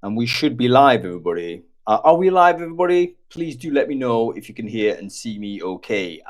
And we should be live, everybody. Are we live, everybody? Please do let me know if you can hear and see me okay.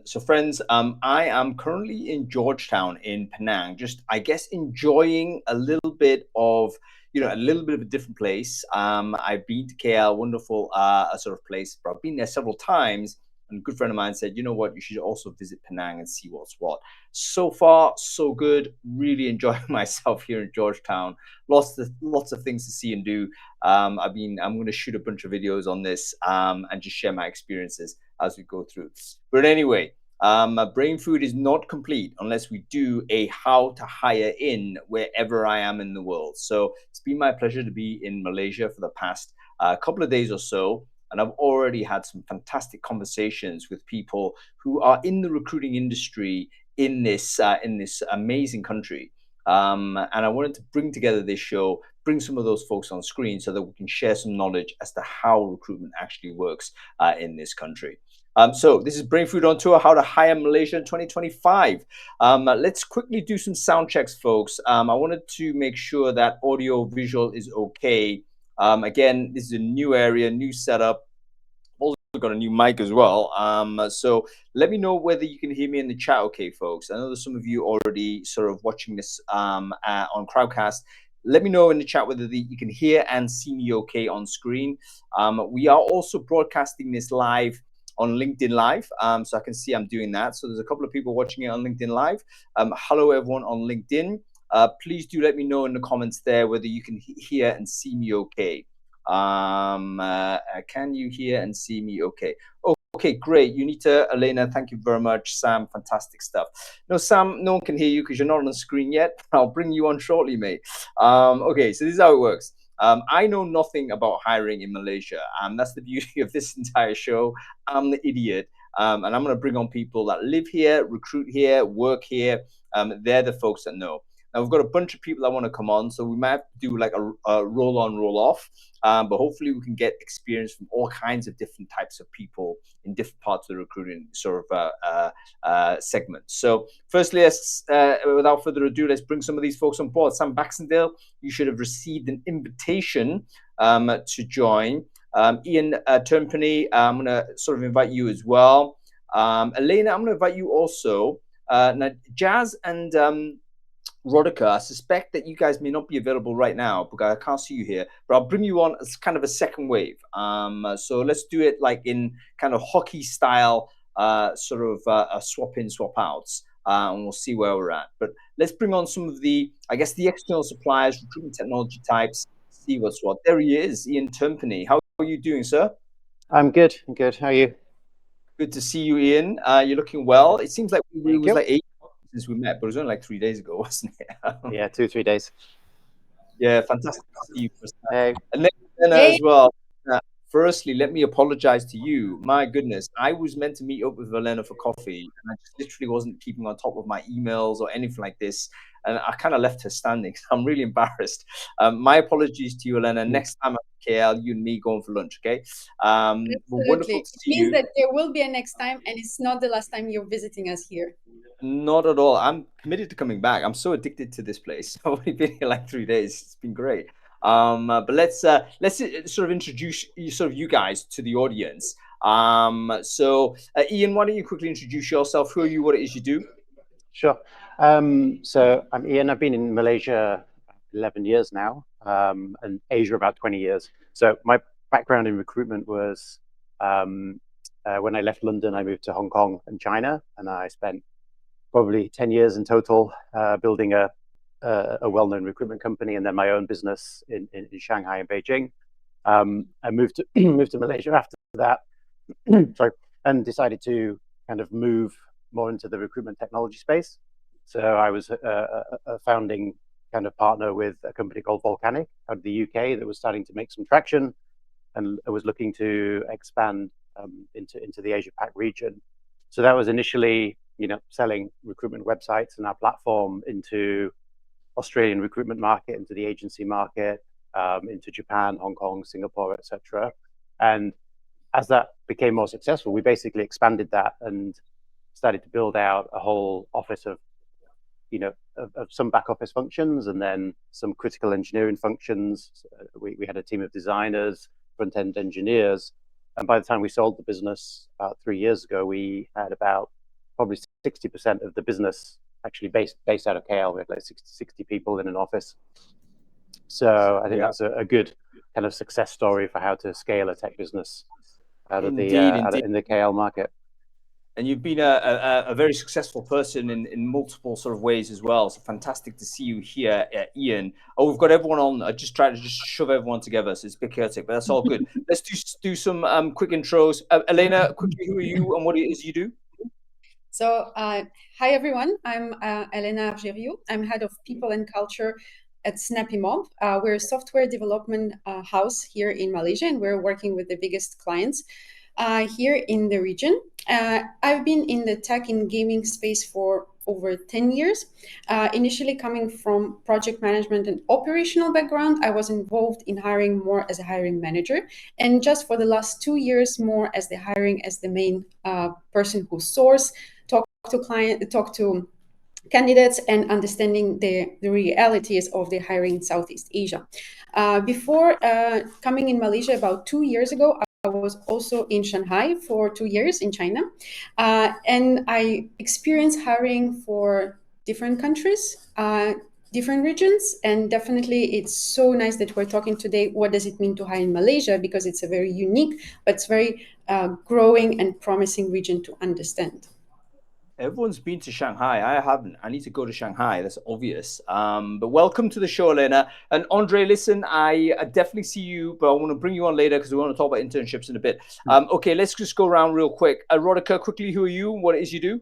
So friends, I am currently in Georgetown in Penang, just, I guess, enjoying a little bit of, a little bit of a different place. I've been to KL, wonderful sort of place, but I've been there several times. And a good friend of mine said, you know what, you should also visit Penang and see what's what. So far, so good. Really enjoying myself here in Georgetown. Lots of things to see and do. I'm going to shoot a bunch of videos on this and just share my experiences as we go through. But anyway, Brain Food is not complete unless we do a how to hire in wherever I am in the world. So it's been my pleasure to be in Malaysia for the past couple of days or so. And I've already had some fantastic conversations with people who are in the recruiting industry in this amazing country. And I wanted to bring together this show, bring some of those folks on screen so that we can share some knowledge as to how recruitment actually works in this country. So this is Brainfood On Tour, how to hire Malaysia in 2025. Let's quickly do some sound checks, folks. I wanted to make sure that audio visual is okay. Again, this is a new area, new setup. Also got a new mic as well. So let me know whether you can hear me in the chat, okay, folks. I know there's some of you already sort of watching this on Crowdcast. Let me know in the chat whether you can hear and see me okay on screen. We are also broadcasting this live on LinkedIn Live, so I can see I'm doing that. So there's a couple of people watching it on LinkedIn Live. Hello, everyone on LinkedIn. Please do let me know in the comments there whether you can hear and see me okay. Can you hear and see me okay? Oh, okay, great. Unita, Elena, thank you very much. Sam, fantastic stuff. No, Sam, no one can hear you because you're not on the screen yet. I'll bring you on shortly, mate. Okay, so this is how it works. I know nothing about hiring in Malaysia. That's the beauty of this entire show. I'm the idiot. And I'm going to bring on people that live here, recruit here, work here. They're the folks that know. Now, we've got a bunch of people that want to come on, so we might have to do like a roll on, roll off. But hopefully we can get experience from all kinds of different types of people in different parts of the recruiting sort of segment. So firstly, without further ado, let's bring some of these folks on board. Sam Baxendale, you should have received an invitation to join. Ian Turnpenny, I'm going to sort of invite you as well. Elena, I'm going to invite you also. Now, Jazz and Rodica, I suspect that you guys may not be available right now because I can't see you here, but I'll bring you on as kind of a second wave. So let's do it like in kind of hockey style, sort of swap in, swap outs, and we'll see where we're at. But let's bring on some of the, I guess, the external suppliers, recruitment technology types, see what's what. There he is, Ian Turnpenny. How are you doing, sir? I'm good. I'm good. How are you? Good to see you, Ian. You're looking well. It seems like it was like 8 since we met, but it was only like 3 days ago, wasn't it? Yeah, 2-3 days. Yeah, fantastic to see you. Hey. And then as well. Firstly, let me apologize to you. My goodness, I was meant to meet up with Elena for coffee, and I just literally wasn't keeping on top of my emails or anything like this. And I kind of left her standing. So I'm really embarrassed. My apologies to you, Elena. Next time at KL, you and me going for lunch, okay? Absolutely. It means that there will be a next time, and it's not the last time you're visiting us here. Not at all. I'm committed to coming back. I'm so addicted to this place. I've only been here like 3 days. It's been great. But let's sort of introduce you guys to the audience. So Ian, why don't you quickly introduce yourself? Who are you? What it is you do? Sure. So I'm Ian. I've been in Malaysia 11 years now, and Asia about 20 years. So my background in recruitment was when I left London, I moved to Hong Kong and China, and I spent probably 10 years in total building a well-known recruitment company, and then my own business in Shanghai and Beijing. I moved to Malaysia after that, sorry, and decided to kind of move more into the recruitment technology space. So I was a founding kind of partner with a company called Volcanic out of the UK that was starting to make some traction, and was looking to expand into the Asia Pac region. So that was initially, selling recruitment websites and our platform into Australian recruitment market, into the agency market, into Japan, Hong Kong, Singapore, etc. And as that became more successful, we basically expanded that and started to build out a whole office of, some back office functions and then some critical engineering functions. We had a team of designers, front end engineers, and by the time we sold the business about 3 years ago, we had about probably 60% of the business actually based out of KL. We had like 60 people in an office. So I think that's a good kind of success story for how to scale a tech business out of in the KL market. And you've been a very successful person in multiple sort of ways as well. So fantastic to see you here, Ian. Oh, we've got everyone on. I just tried to shove everyone together, so it's a bit chaotic, but that's all good. Let's do some quick intros. Elena, quickly, who are you and what it is you do? So, hi everyone. I'm Elena Argeriou. I'm head of people and culture at Snappy Mob. We're a software development house here in Malaysia, and we're working with the biggest clients here in the region. I've been in the tech and gaming space for over 10 years. Initially coming from project management and operational background, I was involved in hiring more as a hiring manager. And just for the last 2 years, more as the main person who source, talk to candidates and understanding the realities of the hiring in Southeast Asia. Before coming in Malaysia about 2 years ago, I was also in Shanghai for 2 years in China. And I experienced hiring for different countries, different regions. And definitely it's so nice that we're talking today. What does it mean to hire in Malaysia? Because it's a very unique, but it's very growing and promising region to understand. Everyone's been to Shanghai. I haven't. I need to go to Shanghai. That's obvious. But welcome to the show, Elena. And Andre, listen, I definitely see you, but I want to bring you on later because we want to talk about internships in a bit. Okay, let's just go around real quick. Rodika, quickly, who are you? What it is you do?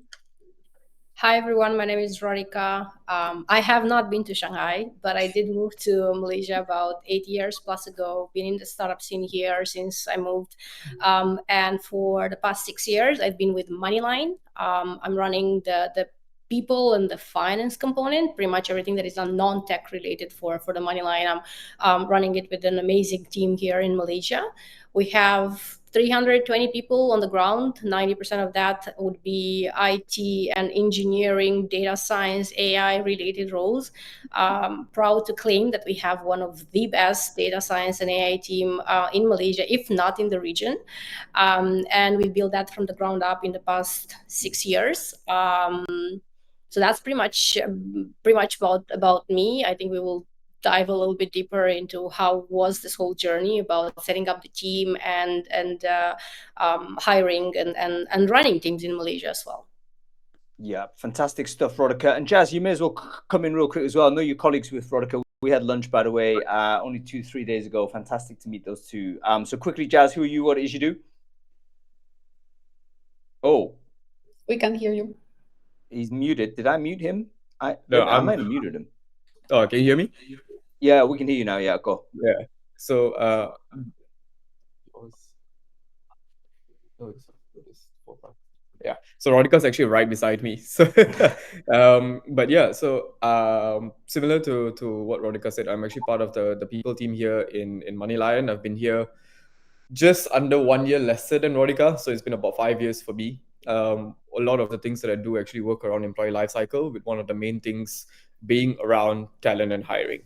Hi, everyone. My name is Rodika. I have not been to Shanghai, but I did move to Malaysia about 8 years plus ago. Been in the startup scene here since I moved. And for the past 6 years, I've been with Moneyline. I'm running the people and the finance component, pretty much everything that is non-tech related for the Moneyline. I'm running it with an amazing team here in Malaysia. We have 320 people on the ground. 90% of that would be IT and engineering, data science, AI related roles. Proud to claim that we have one of the best data science and AI team in Malaysia, if not in the region. And we built that from the ground up in the past 6 years. So that's pretty much about me. I think we will dive a little bit deeper into how was this whole journey about setting up the team and hiring and running teams in Malaysia as well. Yeah, fantastic stuff, Rodika. And Jazz, you may as well come in real quick as well. I know your colleagues with Rodika. We had lunch, by the way, only 2-3 days ago. Fantastic to meet those two. So quickly, Jazz, who are you? What it is you do? Oh. We can hear you. He's muted. Did I mute him? I might have muted him. Oh, can you hear me? Yeah, we can hear you now. Yeah, go. Yeah. So, yeah. So Rodika's actually right beside me. So, but yeah. So, similar to what Rodika said, I'm actually part of the people team here in Moneyline. I've been here just under 1 year lesser than Rodika, so it's been about 5 years for me. A lot of the things that I do actually work around employee lifecycle, with one of the main things being around talent and hiring.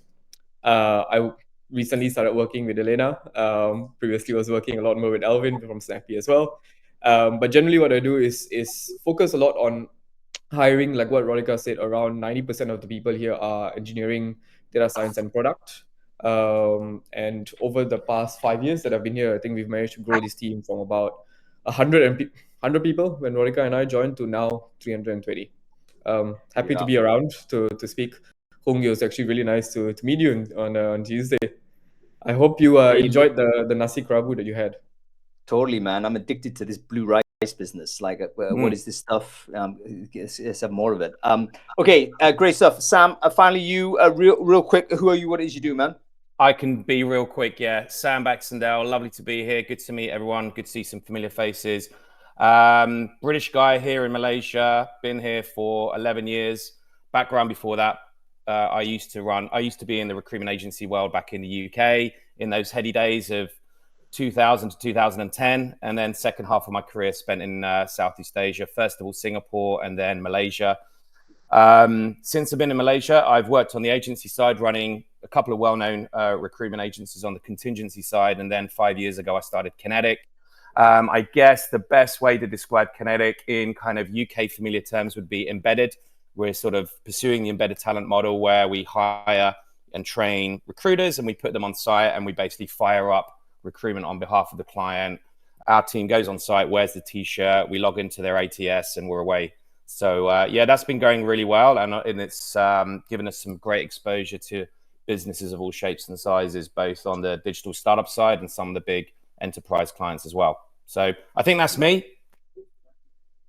I recently started working with Elena. Previously was working a lot more with Alvin from Snappy as well. But generally what I do is focus a lot on hiring, like what Rodika said, around 90% of the people here are engineering, data science and product. And over the past 5 years that I've been here, I think we've managed to grow this team from about 100 people when Rodika and I joined to now 320. Happy to be around to speak. Hong, it was actually really nice to meet you on Tuesday. I hope you enjoyed the nasi kerabu that you had. Totally, man. I'm addicted to this blue rice business. Like, what is this stuff? Let's have more of it. Okay, great stuff. Sam, finally, you real quick. Who are you? What is you do, man? I can be real quick. Yeah, Sam Baxendale. Lovely to be here. Good to meet everyone. Good to see some familiar faces. British guy here in Malaysia. Been here for 11 years. Background before that. I used to be in the recruitment agency world back in the UK in those heady days of 2000 to 2010. And then second half of my career spent in Southeast Asia, first of all, Singapore and then Malaysia. Since I've been in Malaysia, I've worked on the agency side, running a couple of well-known recruitment agencies on the contingency side. And then 5 years ago, I started Kinetic. I guess the best way to describe Kinetic in kind of UK familiar terms would be embedded. We're sort of pursuing the embedded talent model where we hire and train recruiters and we put them on site and we basically fire up recruitment on behalf of the client. Our team goes on site, wears the t-shirt, we log into their ATS and we're away. So yeah, that's been going really well. And it's given us some great exposure to businesses of all shapes and sizes, both on the digital startup side and some of the big enterprise clients as well. So I think that's me.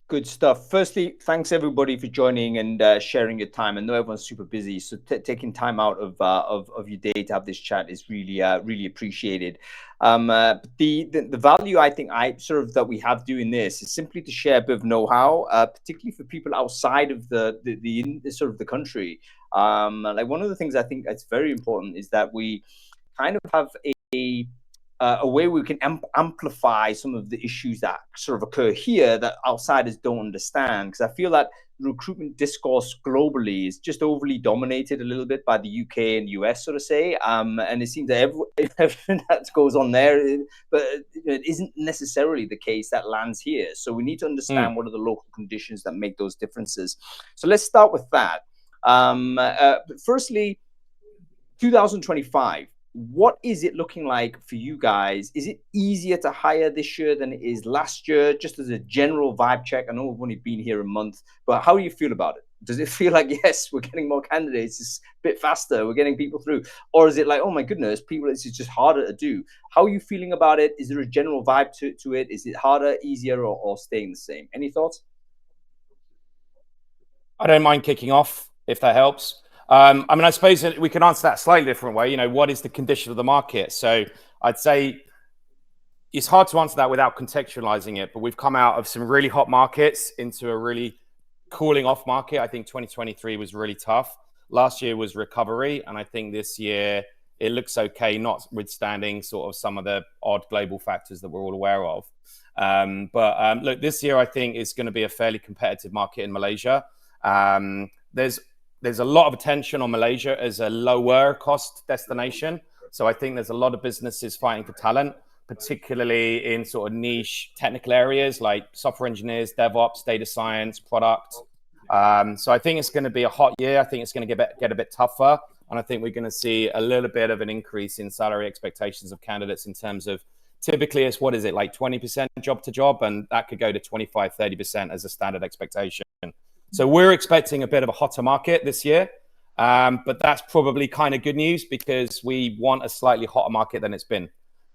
Good stuff. Firstly, thanks everybody for joining and sharing your time. I know everyone's super busy, so taking time out of your day to have this chat is really really appreciated. The value I think that we have doing this is simply to share a bit of know-how, particularly for people outside of the country. Like one of the things I think that's very important is that we kind of have a way we can amplify some of the issues that sort of occur here that outsiders don't understand. Because I feel that recruitment discourse globally is just overly dominated a little bit by the UK and US, so to say. And it seems that everything that goes on there, but it isn't necessarily the case that lands here. So we need to understand what are the local conditions that make those differences. So let's start with that. Firstly, 2025. What is it looking like for you guys? Is it easier to hire this year than it is last year? Just as a general vibe check. I know we've only been here a month, but how do you feel about it? Does it feel like, yes, we're getting more candidates, it's a bit faster, we're getting people through? Or is it like, oh my goodness, it's just harder to do? How are you feeling about it? Is there a general vibe to it? Is it harder, easier, or staying the same? Any thoughts? I don't mind kicking off, if that helps. I mean, I suppose we can answer that a slightly different way. You know, what is the condition of the market? So I'd say it's hard to answer that without contextualizing it, but we've come out of some really hot markets into a really cooling off market. I think 2023 was really tough. Last year was recovery. And I think this year it looks okay, notwithstanding sort of some of the odd global factors that we're all aware of. But look, this year I think is going to be a fairly competitive market in Malaysia. There's a lot of attention on Malaysia as a lower cost destination. So I think there's a lot of businesses fighting for talent, particularly in sort of niche technical areas like software engineers, DevOps, data science, product. So I think it's going to be a hot year. I think it's going to get a bit tougher. And I think we're going to see a little bit of an increase in salary expectations of candidates in terms of typically it's, what is it, like 20% job to job? And that could go to 25, 30% as a standard expectation. So we're expecting a bit of a hotter market this year, but that's probably kind of good news because we want a slightly hotter market than it's been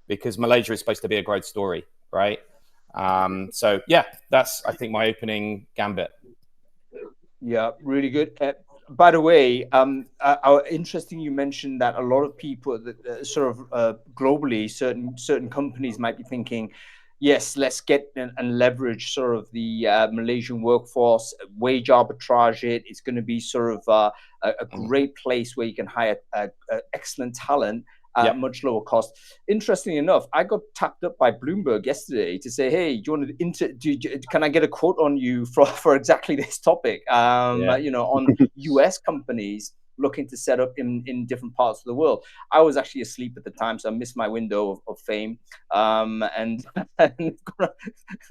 because Malaysia is supposed to be a growth story, right? So yeah, that's, I think, my opening gambit. Yeah, really good. By the way, interesting you mentioned that a lot of people that globally, certain companies might be thinking, yes, let's get and leverage sort of the Malaysian workforce, wage arbitrage it. It's going to be sort of a great place where you can hire excellent talent at much lower cost. Interestingly enough, I got tapped up by Bloomberg yesterday to say, hey, do you want to can I get a quote on you for exactly this topic? You know, on US companies looking to set up in different parts of the world. I was actually asleep at the time, so I missed my window of fame, and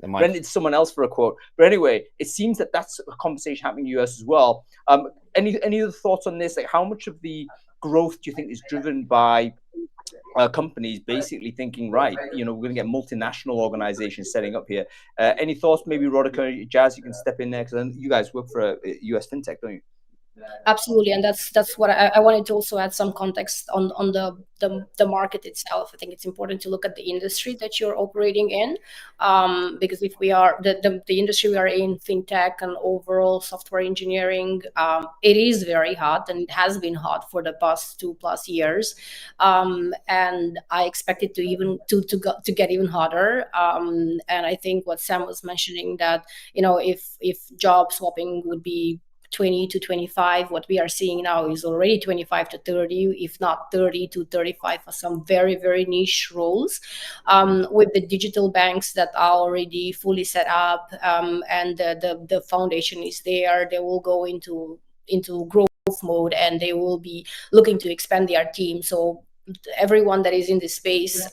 rented someone else for a quote. But anyway, it seems that that's a conversation happening in the US as well. Any other thoughts on this? Like, how much of the growth do you think is driven by companies basically thinking, right, you know, we're going to get multinational organizations setting up here? Any thoughts? Maybe Roderick, Jazz, you can step in there because you guys work for a US fintech, don't you? Absolutely, and that's what I wanted to also add some context on the market itself. I think it's important to look at the industry that you're operating in, because if we are the industry we are in, fintech and overall software engineering, it is very hot and it has been hot for the past 2+ years, and I expect it to even to get even hotter. And I think what Sam was mentioning, that you know, if job swapping would be 20 to 25, what we are seeing now is already 25 to 30, if not 30 to 35 for some very, very niche roles, with the digital banks that are already fully set up, and the foundation is there. They will go into into growth mode, and they will be looking to expand their team. So everyone that is in this space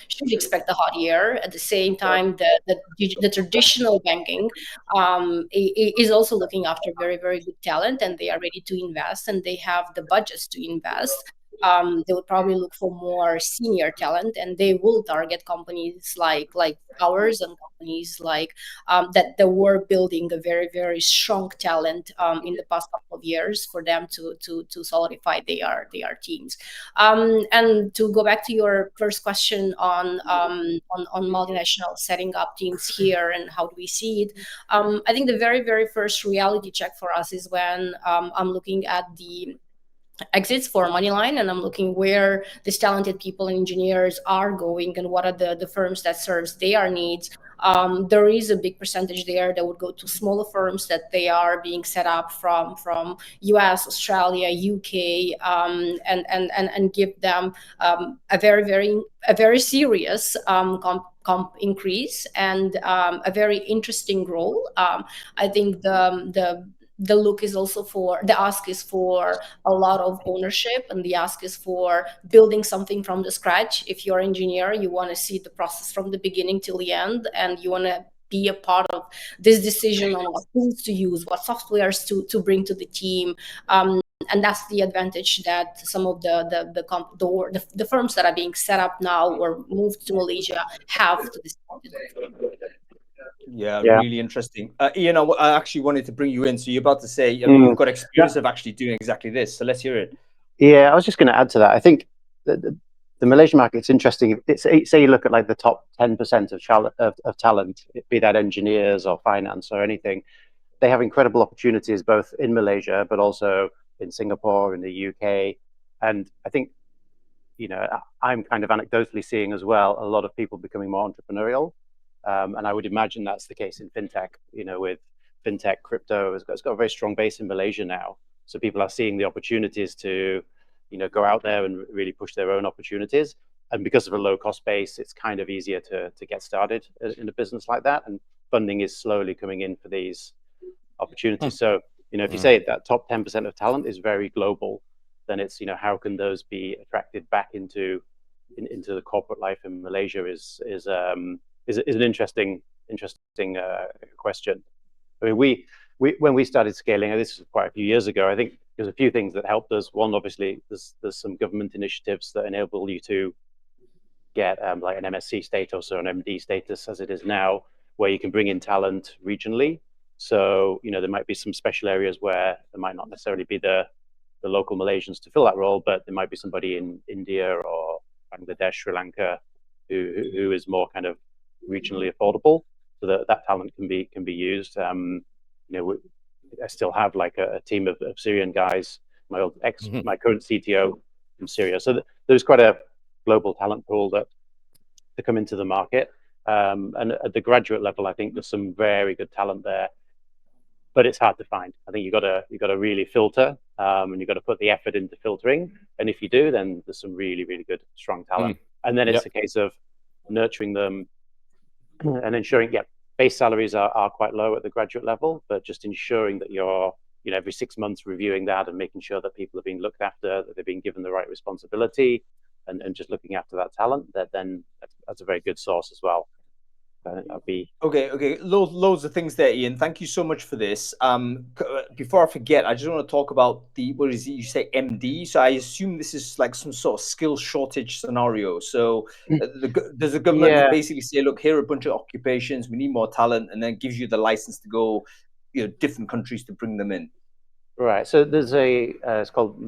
should expect a hot year. At the same time, the traditional banking is also looking after very, very good talent, and they are ready to invest, and they have the budgets to invest. They would probably look for more senior talent, and they will target companies like ours, and companies like that were building a very, very strong talent in the past couple of years for them to solidify their teams. And to go back to your first question on multinational setting up teams here and how do we see it, I think the very, very first reality check for us is when I'm looking at the exits for Moneyline, and I'm looking where these talented people and engineers are going and what are the firms that serves their needs. There is a big percentage there that would go to smaller firms that they are being set up from US, Australia, UK, and give them a very serious comp increase and a very interesting role. I think the look is also for the ask is for a lot of ownership, and the ask is for building something from the scratch. If you're an engineer, you want to see the process from the beginning till the end, and you want to be a part of this decision on what tools to use, what softwares to bring to the team. And that's the advantage that some of the firms that are being set up now or moved to Malaysia have to this point. Yeah, really interesting. Ian, I actually wanted to bring you in. So you're about to say you've got experience of actually doing exactly this. So let's hear it. Yeah, I was just going to add to that. I think the Malaysian market's interesting. Say you look at like the top 10% of talent, be that engineers or finance or anything, they have incredible opportunities both in Malaysia, but also in Singapore, in the UK. And I think, I'm kind of anecdotally seeing as well a lot of people becoming more entrepreneurial. And I would imagine that's the case in fintech, with fintech, crypto, it's got a very strong base in Malaysia now. So people are seeing the opportunities to, go out there and really push their own opportunities. And because of a low cost base, it's kind of easier to get started in a business like that. And funding is slowly coming in for these opportunities. So, if you say that top 10% of talent is very global, then it's, how can those be attracted back into the corporate life in Malaysia is an interesting question. I mean, we when we started scaling, and this was quite a few years ago, I think there's a few things that helped us. One, obviously, there's some government initiatives that enable you to get like an MSc status or an MD status, as it is now, where you can bring in talent regionally. So there might be some special areas where there might not necessarily be the local Malaysians to fill that role, but there might be somebody in India or Bangladesh, Sri Lanka, who is more kind of regionally affordable, so that talent can be used. I still have like a team of Syrian guys. My current CTO from Syria. So there's quite a global talent pool to come into the market. And at the graduate level, I think there's some very good talent there, but it's hard to find. I think you got to really filter, and you got to put the effort into filtering. And if you do, then there's some really, really good, strong talent. And then it's a case of nurturing them and ensuring, base salaries are quite low at the graduate level, but just ensuring that you're, every 6 months reviewing that and making sure that people are being looked after, that they're being given the right responsibility, and just looking after that talent, that's a very good source as well. That'll be okay. Loads of things there, Ian. Thank you so much for this. Before I forget, I just want to talk about what is it you say, MD? So I assume this is like some sort of skill shortage scenario. So does the government basically say, look, here are a bunch of occupations, we need more talent, and then gives you the license to go, different countries to bring them in? Right. So there's it's called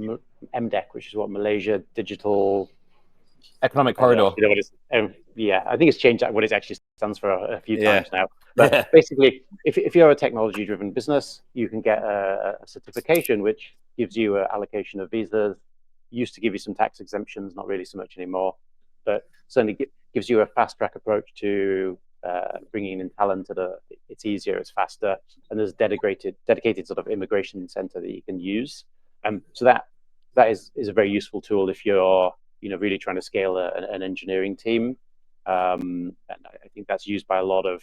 MDEC, which is what Malaysia Digital Economic Corridor. I think it's changed what it actually stands for a few times now. But basically, if you're a technology-driven business, you can get a certification which gives you an allocation of visas. Used to give you some tax exemptions, not really so much anymore, but certainly gives you a fast-track approach to bringing in talent. It's easier, it's faster, and there's dedicated sort of immigration center that you can use. So that is a very useful tool if you're really trying to scale an engineering team. And I think that's used by a lot of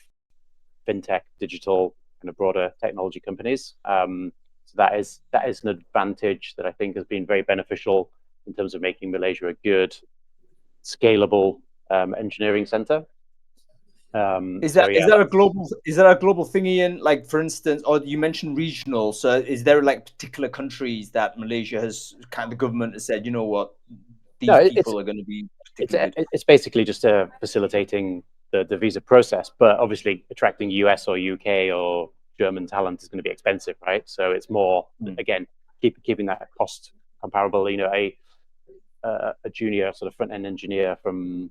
fintech, digital, kind of broader technology companies. So that is an advantage that I think has been very beneficial in terms of making Malaysia a good, scalable engineering center. Is that a global thing, Ian? Like, for instance, or you mentioned regional. So is there like particular countries that Malaysia has kind of the government has said, you know what, these people are going to be particularly good? It's basically just facilitating the visa process, but obviously attracting US or UK or German talent is going to be expensive, right? So it's more again keeping that cost comparable. You know, a junior sort of front end engineer from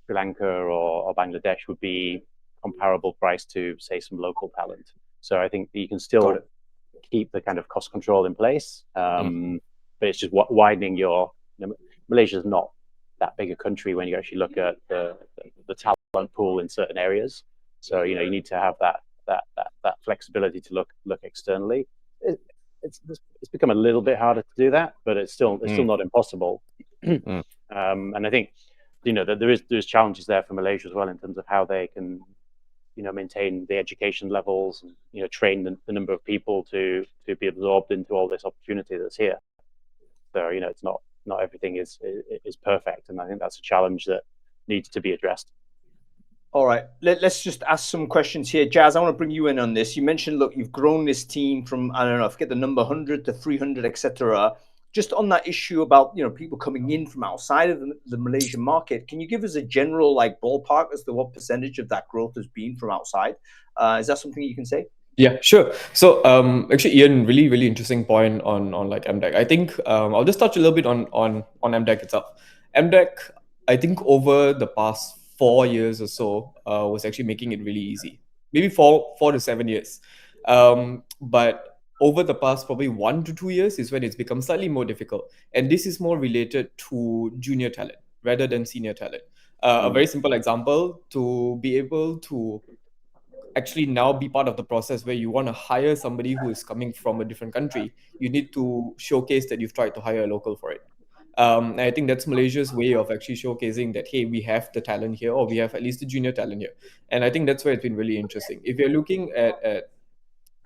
Sri Lanka or Bangladesh would be comparable price to say some local talent. So I think you can still keep the kind of cost control in place, but it's just widening your. Malaysia is not that big a country when you actually look at the talent pool in certain areas. So you need to have that flexibility to look externally. It's become a little bit harder to do that, but it's still not impossible. And I think that there's challenges there for Malaysia as well in terms of how they can maintain the education levels and train the number of people to be absorbed into all this opportunity that's here. So it's not everything is perfect, and I think that's a challenge that needs to be addressed. All right, let's just ask some questions here. Jazz, I want to bring you in on this. You mentioned, look, you've grown this team from, I don't know, I forget the number, 100 to 300, etc. Just on that issue about people coming in from outside of the Malaysian market, can you give us a general like ballpark as to what percentage of that growth has been from outside? Is that something you can say? Yeah, sure. So actually, Ian, really interesting point on like MDEC. I think I'll just touch a little bit on MDEC itself. MDEC, I think over the past 4 years or so was actually making it really easy. Maybe 4 to 7 years. But over the past probably 1 to 2 years is when it's become slightly more difficult. And this is more related to junior talent rather than senior talent. A very simple example, to be able to actually now be part of the process where you want to hire somebody who is coming from a different country, you need to showcase that you've tried to hire a local for it. And I think that's Malaysia's way of actually showcasing that, hey, we have the talent here, or we have at least the junior talent here. And I think that's where it's been really interesting. If you're looking at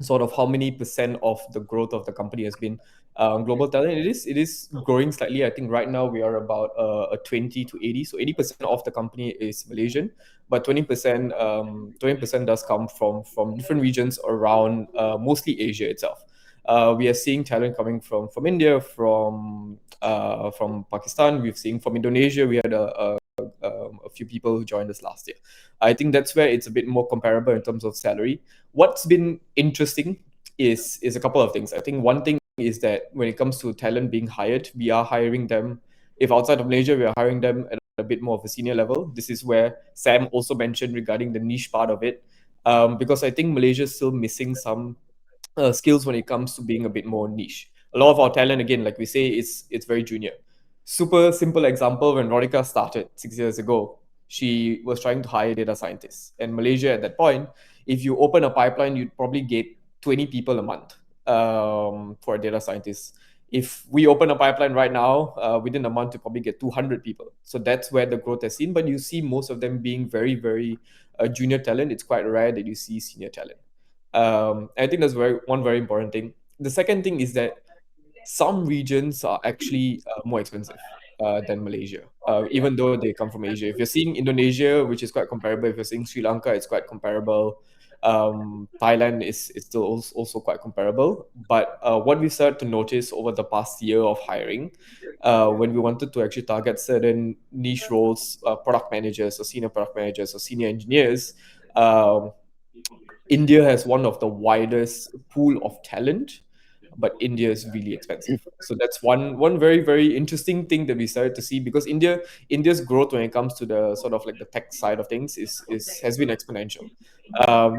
sort of how many percent of the growth of the company has been global talent, it is growing slightly. I think right now we are about a 20 to 80. So 80% of the company is Malaysian, but 20% does come from different regions around mostly Asia itself. We are seeing talent coming from India, from Pakistan. We've seen from Indonesia. We had a few people who joined us last year. I think that's where it's a bit more comparable in terms of salary. What's been interesting is a couple of things. I think one thing is that when it comes to talent being hired, we are hiring them. If outside of Malaysia, we are hiring them at a bit more of a senior level. This is where Sam also mentioned regarding the niche part of it, because I think Malaysia is still missing some skills when it comes to being a bit more niche. A lot of our talent, again, like we say, it's very junior. Super simple example, when Rodika started 6 years ago, she was trying to hire data scientists. And Malaysia at that point, if you open a pipeline, you'd probably get 20 people a month for a data scientist. If we open a pipeline right now, within a month, you probably get 200 people. So that's where the growth has seen. But you see most of them being very, very junior talent. It's quite rare that you see senior talent. I think that's one very important thing. The second thing is that some regions are actually more expensive than Malaysia, even though they come from Asia. If you're seeing Indonesia, which is quite comparable, if you're seeing Sri Lanka, it's quite comparable. Thailand is still also quite comparable. But what we started to notice over the past year of hiring, when we wanted to actually target certain niche roles, product managers or senior product managers or senior engineers, India has one of the widest pool of talent, but India is really expensive. So that's one very, very interesting thing that we started to see, because India's growth when it comes to the sort of like the tech side of things has been exponential.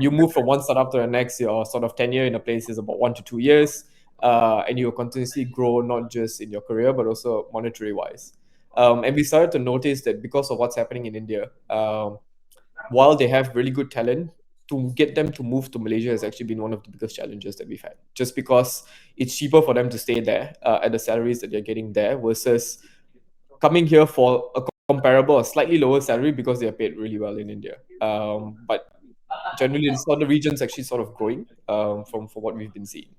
You move from one startup to the next, your sort of tenure in a place is about 1 to 2 years, and you will continuously grow not just in your career but also monetary wise. And we started to notice that because of what's happening in India, while they have really good talent, to get them to move to Malaysia has actually been one of the biggest challenges that we've had, just because it's cheaper for them to stay there at the salaries that they're getting there versus coming here for a comparable or slightly lower salary because they're paid really well in India. But generally, it's not the regions actually sort of growing from what we've been seeing.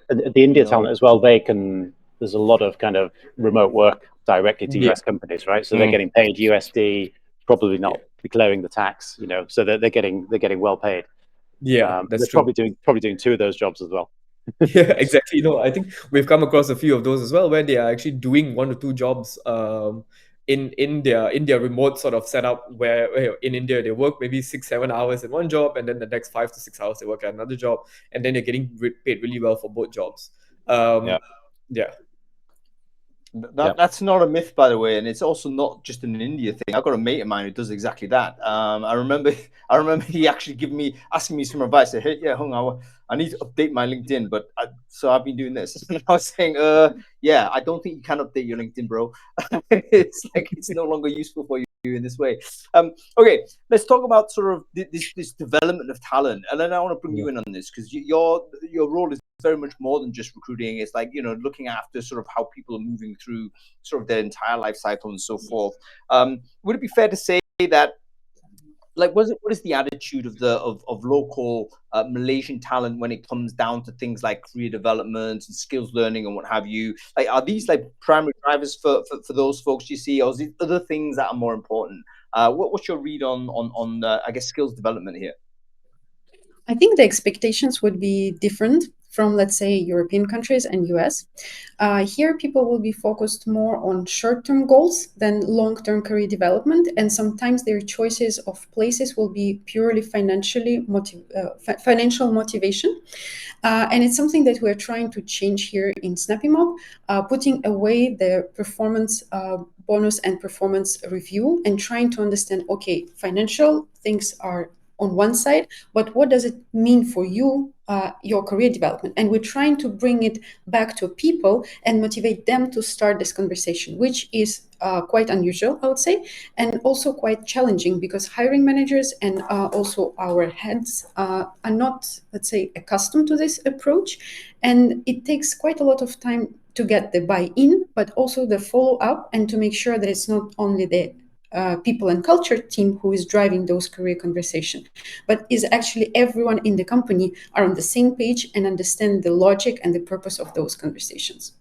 the India talent as well, there's a lot of kind of remote work directly to US companies, right? So they're getting paid USD, probably not declaring the tax, so they're getting well paid. That's they're true. probably doing two of those jobs as well. Yeah, exactly. I think we've come across a few of those as well, where they are actually doing 1 or 2 jobs in their remote sort of setup, where in India they work maybe 6-7 hours in one job, and then the next 5 to 6 hours they work at another job, and then they're getting paid really well for both jobs. That's not a myth, by the way, and it's also not just an India thing. I've got a mate of mine who does exactly that. I remember he actually asking me some advice. I said, "Hey, yeah, Hung, I need to update my LinkedIn, so I've been doing this." And I was saying, "Yeah, I don't think you can update your LinkedIn, bro. It's no longer useful for you in this way." Okay, let's talk about sort of this development of talent, and then I want to bring you in on this, because your role is very much more than just recruiting. It's like, looking after sort of how people are moving through sort of their entire life cycle and so forth. Would it be fair to say that, like, what is the attitude of local Malaysian talent when it comes down to things like career development and skills learning and what have you? Like, are these like primary drivers for those folks you see, or is it other things that are more important? What's your read on I guess skills development here? I think the expectations would be different from, let's say, European countries and US. Here, people will be focused more on short-term goals than long-term career development, and sometimes their choices of places will be purely financial motivation. And it's something that we're trying to change here in SnappyMob, putting away the performance bonus and performance review and trying to understand, okay, financial things are on one side, but what does it mean for you, your career development? And we're trying to bring it back to people and motivate them to start this conversation, which is quite unusual, I would say, and also quite challenging, because hiring managers and also our heads are not, let's say, accustomed to this approach. And it takes quite a lot of time to get the buy-in, but also the follow-up, and to make sure that it's not only the people and culture team who is driving those career conversations, but is actually everyone in the company are on the same page and understand the logic and the purpose of those conversations.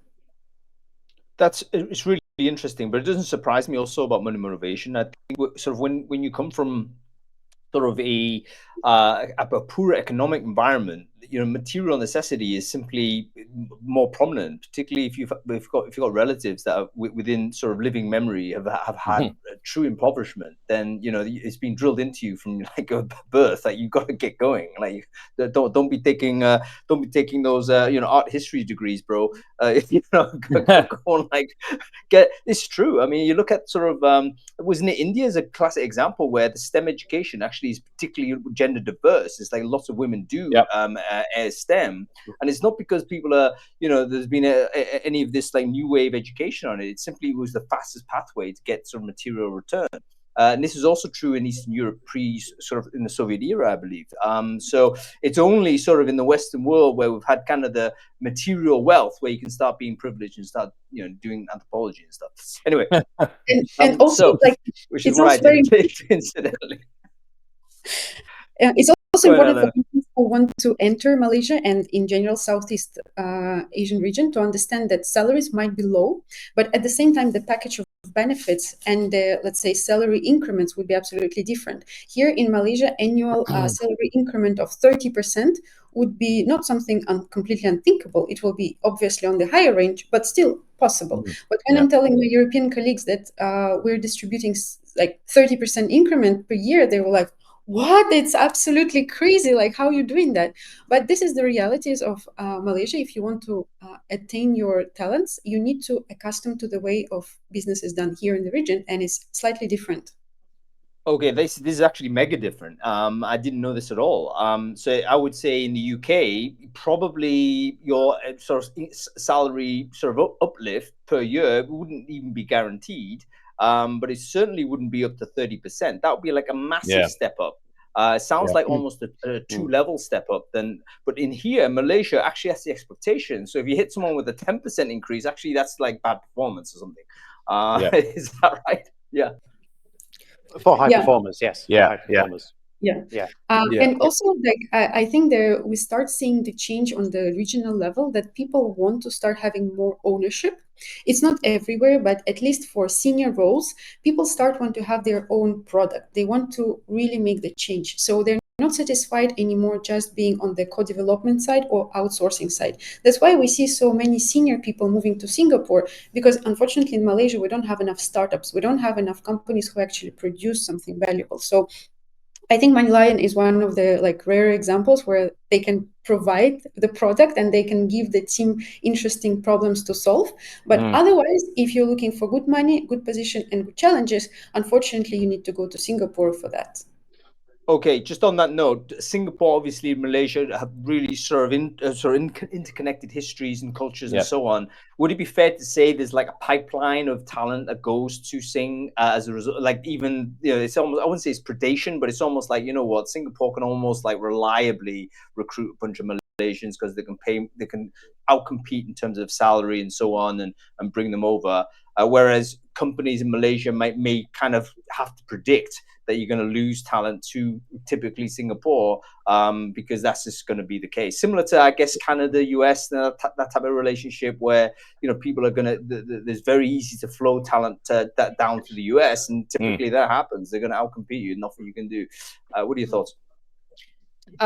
It's really interesting, but it doesn't surprise me also about money motivation. I think sort of when you come from sort of a poor economic environment, material necessity is simply more prominent, particularly if you've got relatives that are within sort of living memory have had true impoverishment. Then it's been drilled into you from like a birth that you've got to get going. Like, don't be taking those art history degrees, bro. Go on, like, it's true. I mean, you look at sort of wasn't it India is a classic example where the STEM education actually is particularly gender diverse. It's like lots of women do STEM, and it's not because people are there's been any of this like new wave education on it. It simply was the fastest pathway to get sort of material return. And this is also true in Eastern Europe sort of in the Soviet era, I believe. So it's only sort of in the Western world where we've had kind of the material wealth where you can start being privileged and start doing anthropology and stuff. Anyway, and also like which is what I did incidentally. It's also important for people who want to enter Malaysia and in general Southeast Asian region to understand that salaries might be low, but at the same time the package of benefits and the, let's say, salary increments would be absolutely different. Here in Malaysia, annual salary increment of 30% would be not something completely unthinkable. It will be obviously on the higher range, but still possible. But when I'm telling my European colleagues that we're distributing like 30% increment per year, they were like, what? It's absolutely crazy. Like, how are you doing that? But this is the realities of Malaysia. If you want to attain your talents, you need to accustom to the way of business is done here in the region, and it's slightly different. Okay, this is actually mega different. I didn't know this at all. So I would say in the UK, probably your sort of salary sort of uplift per year wouldn't even be guaranteed. But it certainly wouldn't be up to 30%. That would be like a massive step up. Sounds like almost a two-level step up. But in here, Malaysia actually has the expectation. So if you hit someone with a 10% increase, actually that's like bad performance or something. Is that right? Yeah. For high performers, yes. Yeah, high performers. Yeah. Yeah. And also, like, I think we start seeing the change on the regional level, that people want to start having more ownership. It's not everywhere, but at least for senior roles, people want to have their own product. They want to really make the change. So they're not satisfied anymore just being on the co-development side or outsourcing side. That's why we see so many senior people moving to Singapore, because unfortunately in Malaysia, we don't have enough startups. We don't have enough companies who actually produce something valuable. So I think Money Lion is one of the rare examples where they can provide the product and they can give the team interesting problems to solve. But otherwise, if you're looking for good money, good position, and good challenges, unfortunately, you need to go to Singapore for that. Okay, just on that note, Singapore, obviously, and Malaysia have really interconnected histories and cultures and so on. Would it be fair to say there's like a pipeline of talent that goes to Sing as a result? Like, even, it's almost, I wouldn't say it's predation, but it's almost like, Singapore can almost like reliably recruit a bunch of Malaysians because they can outcompete in terms of salary and so on, and bring them over. Whereas companies in Malaysia may kind of have to predict that you're going to lose talent to typically Singapore, because that's just going to be the case. Similar to, I guess, Canada, US, that type of relationship where, people are going to, it's very easy to flow talent down to the US, and typically that happens. They're going to outcompete you, nothing you can do. What are your thoughts?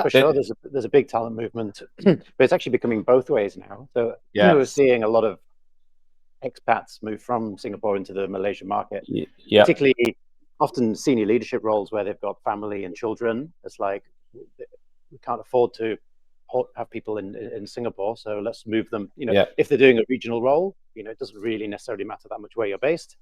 For sure, there's a big talent movement, but it's actually becoming both ways now. So we're seeing a lot of expats move from Singapore into the Malaysian market, particularly often senior leadership roles where they've got family and children. It's like, we can't afford to have people in Singapore, so let's move them. If they're doing a regional role, it doesn't really necessarily matter that much where you're based.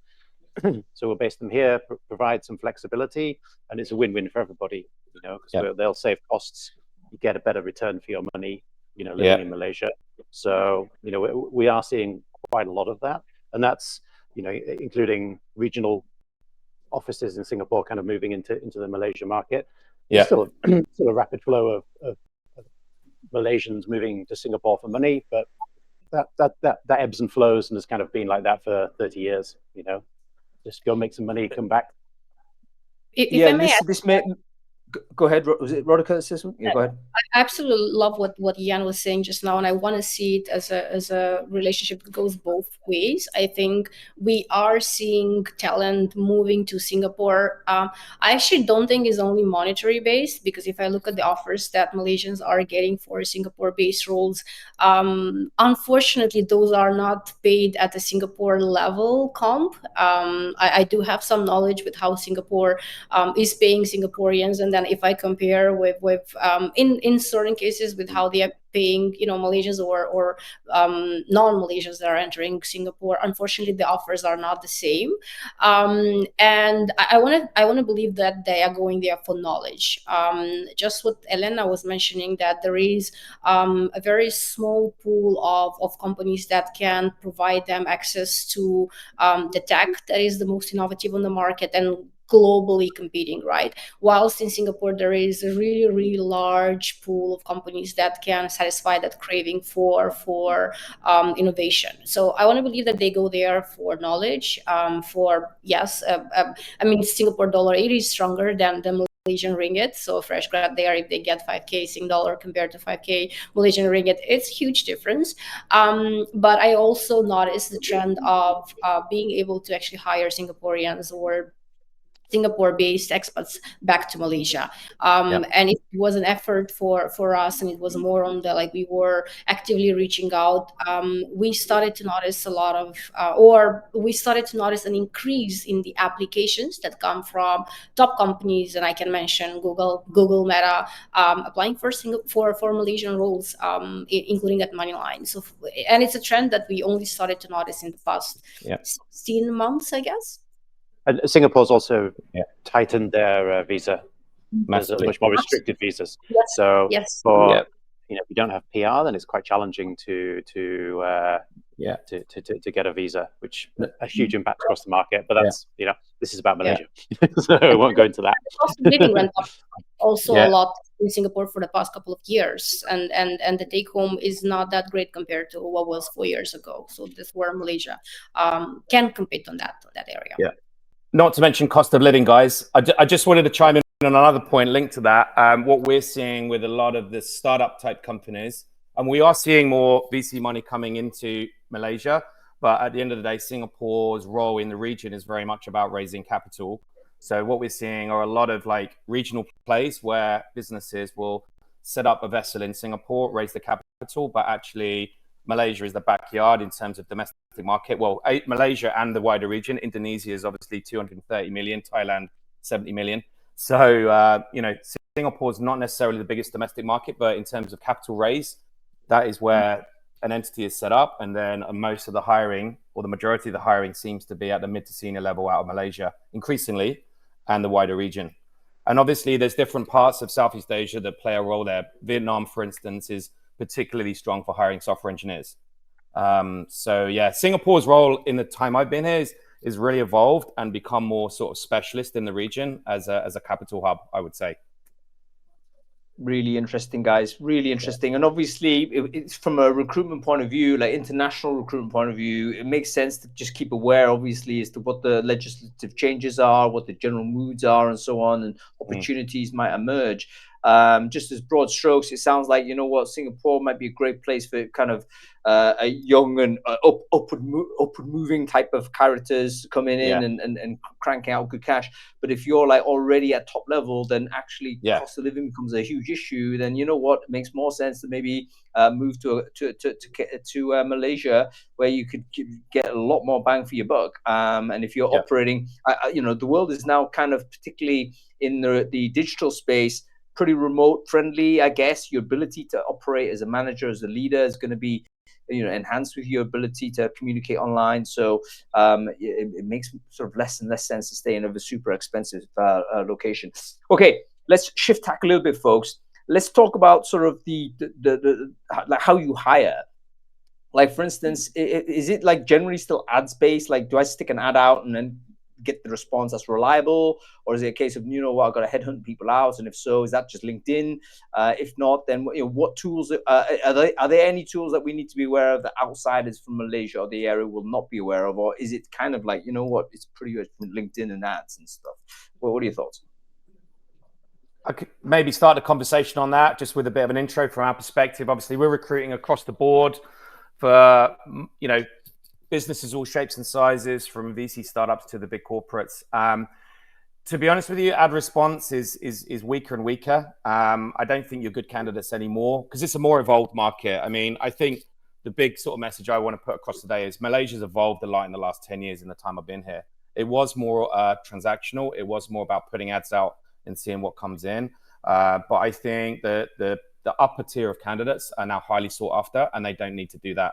So we'll base them here, provide some flexibility, and it's a win-win for everybody, because they'll save costs. You get a better return for your money, living in Malaysia. So, we are seeing quite a lot of that. And that's, including regional offices in Singapore kind of moving into the Malaysia market. There's still a rapid flow of Malaysians moving to Singapore for money, but that ebbs and flows, and has kind of been like that for 30 years, Just go make some money, come back. If I may go ahead. Was it Rodika that says something? Yeah, go ahead. I absolutely love what Jan was saying just now, and I want to see it as a relationship that goes both ways. I think we are seeing talent moving to Singapore. I actually don't think it's only monetary based, because if I look at the offers that Malaysians are getting for Singapore-based roles, unfortunately, those are not paid at the Singapore level comp. I do have some knowledge with how Singapore is paying Singaporeans, and then if I compare with in certain cases with how they are paying, Malaysians or non-Malaysians that are entering Singapore, unfortunately the offers are not the same. And I want to believe that they are going there for knowledge. Just what Elena was mentioning, that there is a very small pool of companies that can provide them access to the tech that is the most innovative on the market and globally competing, right? Whilst in Singapore, there is a really, really large pool of companies that can satisfy that craving for innovation. So I want to believe that they go there for knowledge, Singapore dollar, it is stronger than the Malaysian ringgit. So fresh grad there, if they get 5K Sing dollar compared to 5K Malaysian ringgit, it's a huge difference. But I also noticed the trend of being able to actually hire Singaporeans or Singapore-based expats back to Malaysia, and it was an effort for us, and it was more on the we were actively reaching out. We started to notice an increase in the applications that come from top companies, and I can mention Google, Meta, applying for Malaysian roles, including at Moneyline. So, and it's a trend that we only started to notice in the past 16 months, I guess. And Singapore's also tightened their visa. There's much more restricted visas. So for if you don't have PR, then it's quite challenging to get a visa, which a huge impact across the market. But that's this is about Malaysia, so I won't go into that. Cost of living went up also a lot in Singapore for the past couple of years, and the take home is not that great compared to what was 4 years ago. So this where Malaysia can compete on that area. Not to mention cost of living, guys. I just wanted to chime in on another point linked to that, what we're seeing with a lot of the startup type companies, and we are seeing more VC money coming into Malaysia, but at the end of the day, Singapore's role in the region is very much about raising capital. So what we're seeing are a lot of like regional plays where businesses will set up a vessel in Singapore, raise the capital, but actually Malaysia is the backyard in terms of domestic market. Well, Malaysia and the wider region. Indonesia is obviously 230 million, Thailand 70 million. So, you know, Singapore is not necessarily the biggest domestic market, but in terms of capital raise, that is where an entity is set up. And then most of the hiring, or the majority of the hiring, seems to be at the mid to senior level out of Malaysia, increasingly, and the wider region. And obviously, there's different parts of Southeast Asia that play a role there. Vietnam, for instance, is particularly strong for hiring software engineers. So yeah, Singapore's role in the time I've been here is really evolved and become more sort of specialist in the region as a capital hub, I would say. Really interesting, guys. Really interesting. And obviously, it's from a recruitment point of view, like international recruitment point of view, it makes sense to just keep aware, obviously, as to what the legislative changes are, what the general moods are, and so on, and opportunities might emerge. Just as broad strokes, it sounds like, you know what, Singapore might be a great place for kind of a young and upward moving type of characters coming in and cranking out good cash. But if you're like already at top level, then actually cost of living becomes a huge issue. Then you know what, it makes more sense to maybe move to Malaysia, where you could get a lot more bang for your buck. And if you're operating, you know, the world is now kind of, particularly in the digital space, pretty remote friendly, I guess. Your ability to operate as a manager, as a leader, is going to be, you know, enhanced with your ability to communicate online. So it makes sort of less and less sense to stay in a super expensive location. Okay, let's shift tack a little bit, folks. Let's talk about sort of the like how you hire. Like, for instance, is it like generally still ads based? Like, do I stick an ad out and then get the response that's reliable, or is it a case of, you know what, I've got to headhunt people out? And if so, is that just LinkedIn? If not, then you know, what tools are there any tools that we need to be aware of that outsiders from Malaysia or the area will not be aware of, or is it kind of like, you know what, it's pretty good from LinkedIn and ads and stuff? Well, what are your thoughts? I could maybe start the conversation on that just with a bit of an intro from our perspective. Obviously, we're recruiting across the board for, you know, businesses all shapes and sizes, from VC startups to the big corporates. To be honest with you, ad response is weaker and weaker. I don't think you're good candidates anymore because it's a more evolved market. I mean, I think the big sort of message I want to put across today is Malaysia's evolved a lot in the last 10 years in the time I've been here. It was more transactional. It was more about putting ads out and seeing what comes in. But I think that the upper tier of candidates are now highly sought after, and they don't need to do that.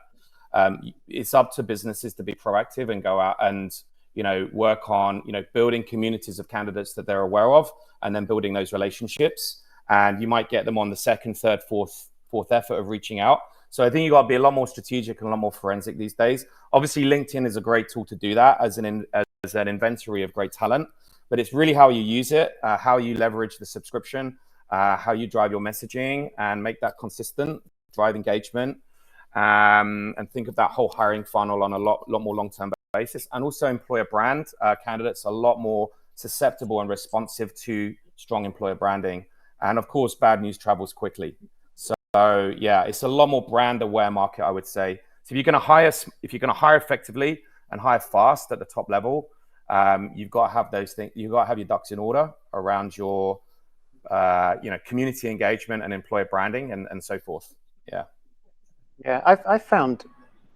It's up to businesses to be proactive and go out and, you know, work on, you know, building communities of candidates that they're aware of, and then building those relationships. And you might get them on the second, third, fourth effort of reaching out. So I think you got to be a lot more strategic and a lot more forensic these days. Obviously, LinkedIn is a great tool to do that as an inventory of great talent, but it's really how you use it, how you leverage the subscription, how you drive your messaging and make that consistent, drive engagement. And think of that whole hiring funnel on a lot more long-term basis. And also employer brand. Candidates are a lot more susceptible and responsive to strong employer branding. And of course, bad news travels quickly. So yeah, it's a lot more brand aware market, I would say. So if you're going to hire effectively and hire fast at the top level, you've got to have those things. You've got to have your ducks in order around your you know, community engagement and employer branding and so forth. Yeah. Yeah, I've found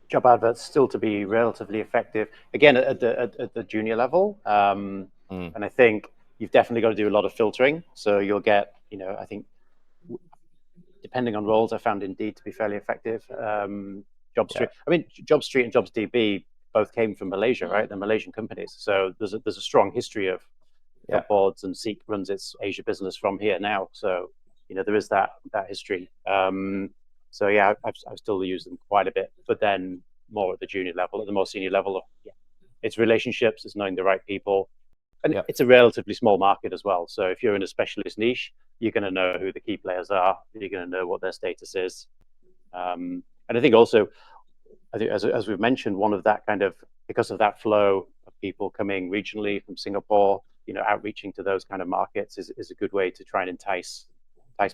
job adverts still to be relatively effective, again, at the junior level. And I think you've definitely got to do a lot of filtering. So you'll get, you know, I think, depending on roles, I found Indeed to be fairly effective. JobStreet, I mean, JobStreet and JobsDB both came from Malaysia, right? They're Malaysian companies. So there's a strong history of job boards, and Seek runs its Asia business from here now. So, you know, there is that history. So yeah, I've still used them quite a bit, but then more at the junior level. At the more senior level, it's relationships, it's knowing the right people, and it's a relatively small market as well. So if you're in a specialist niche, you're going to know who the key players are. You're going to know what their status is. And I think also, I think as we've mentioned, one of that kind of, because of that flow of people coming regionally from Singapore, outreaching to those kind of markets is a good way to try and entice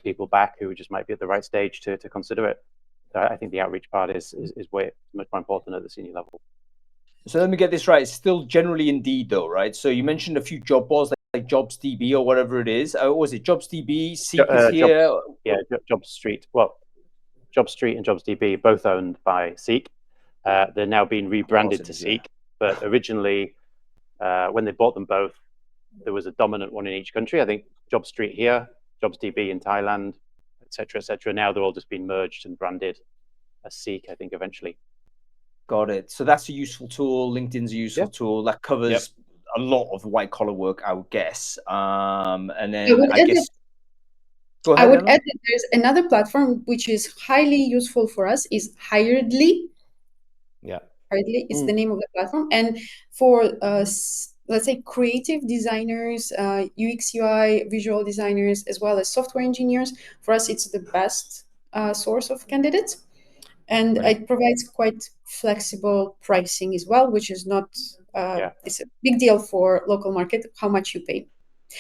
people back who just might be at the right stage to consider it. So I think the outreach part is way much more important at the senior level. So let me get this right. It's still generally Indeed, though, right? So you mentioned a few job boards like JobsDB or whatever it is. Was it JobsDB? Seek is here. JobStreet. Well, JobStreet and JobsDB both owned by Seek. They're now being rebranded to Seek. But originally, when they bought them both, there was a dominant one in each country. I think JobStreet here, JobsDB in Thailand, etc., etc. Now they're all just being merged and branded as Seek, I think, eventually. Got it. So that's a useful tool. LinkedIn's a useful tool that covers a lot of white collar work, I would guess. And then I guess. Go ahead, I would Anna. add that there's another platform which is highly useful for us is Hiredly. Yeah. Hiredly is the name of the platform. And for let's say creative designers, UX, UI, visual designers, as well as software engineers, for us it's the best source of candidates. And it provides quite flexible pricing as well, which is not it's a big deal for local market, how much you pay.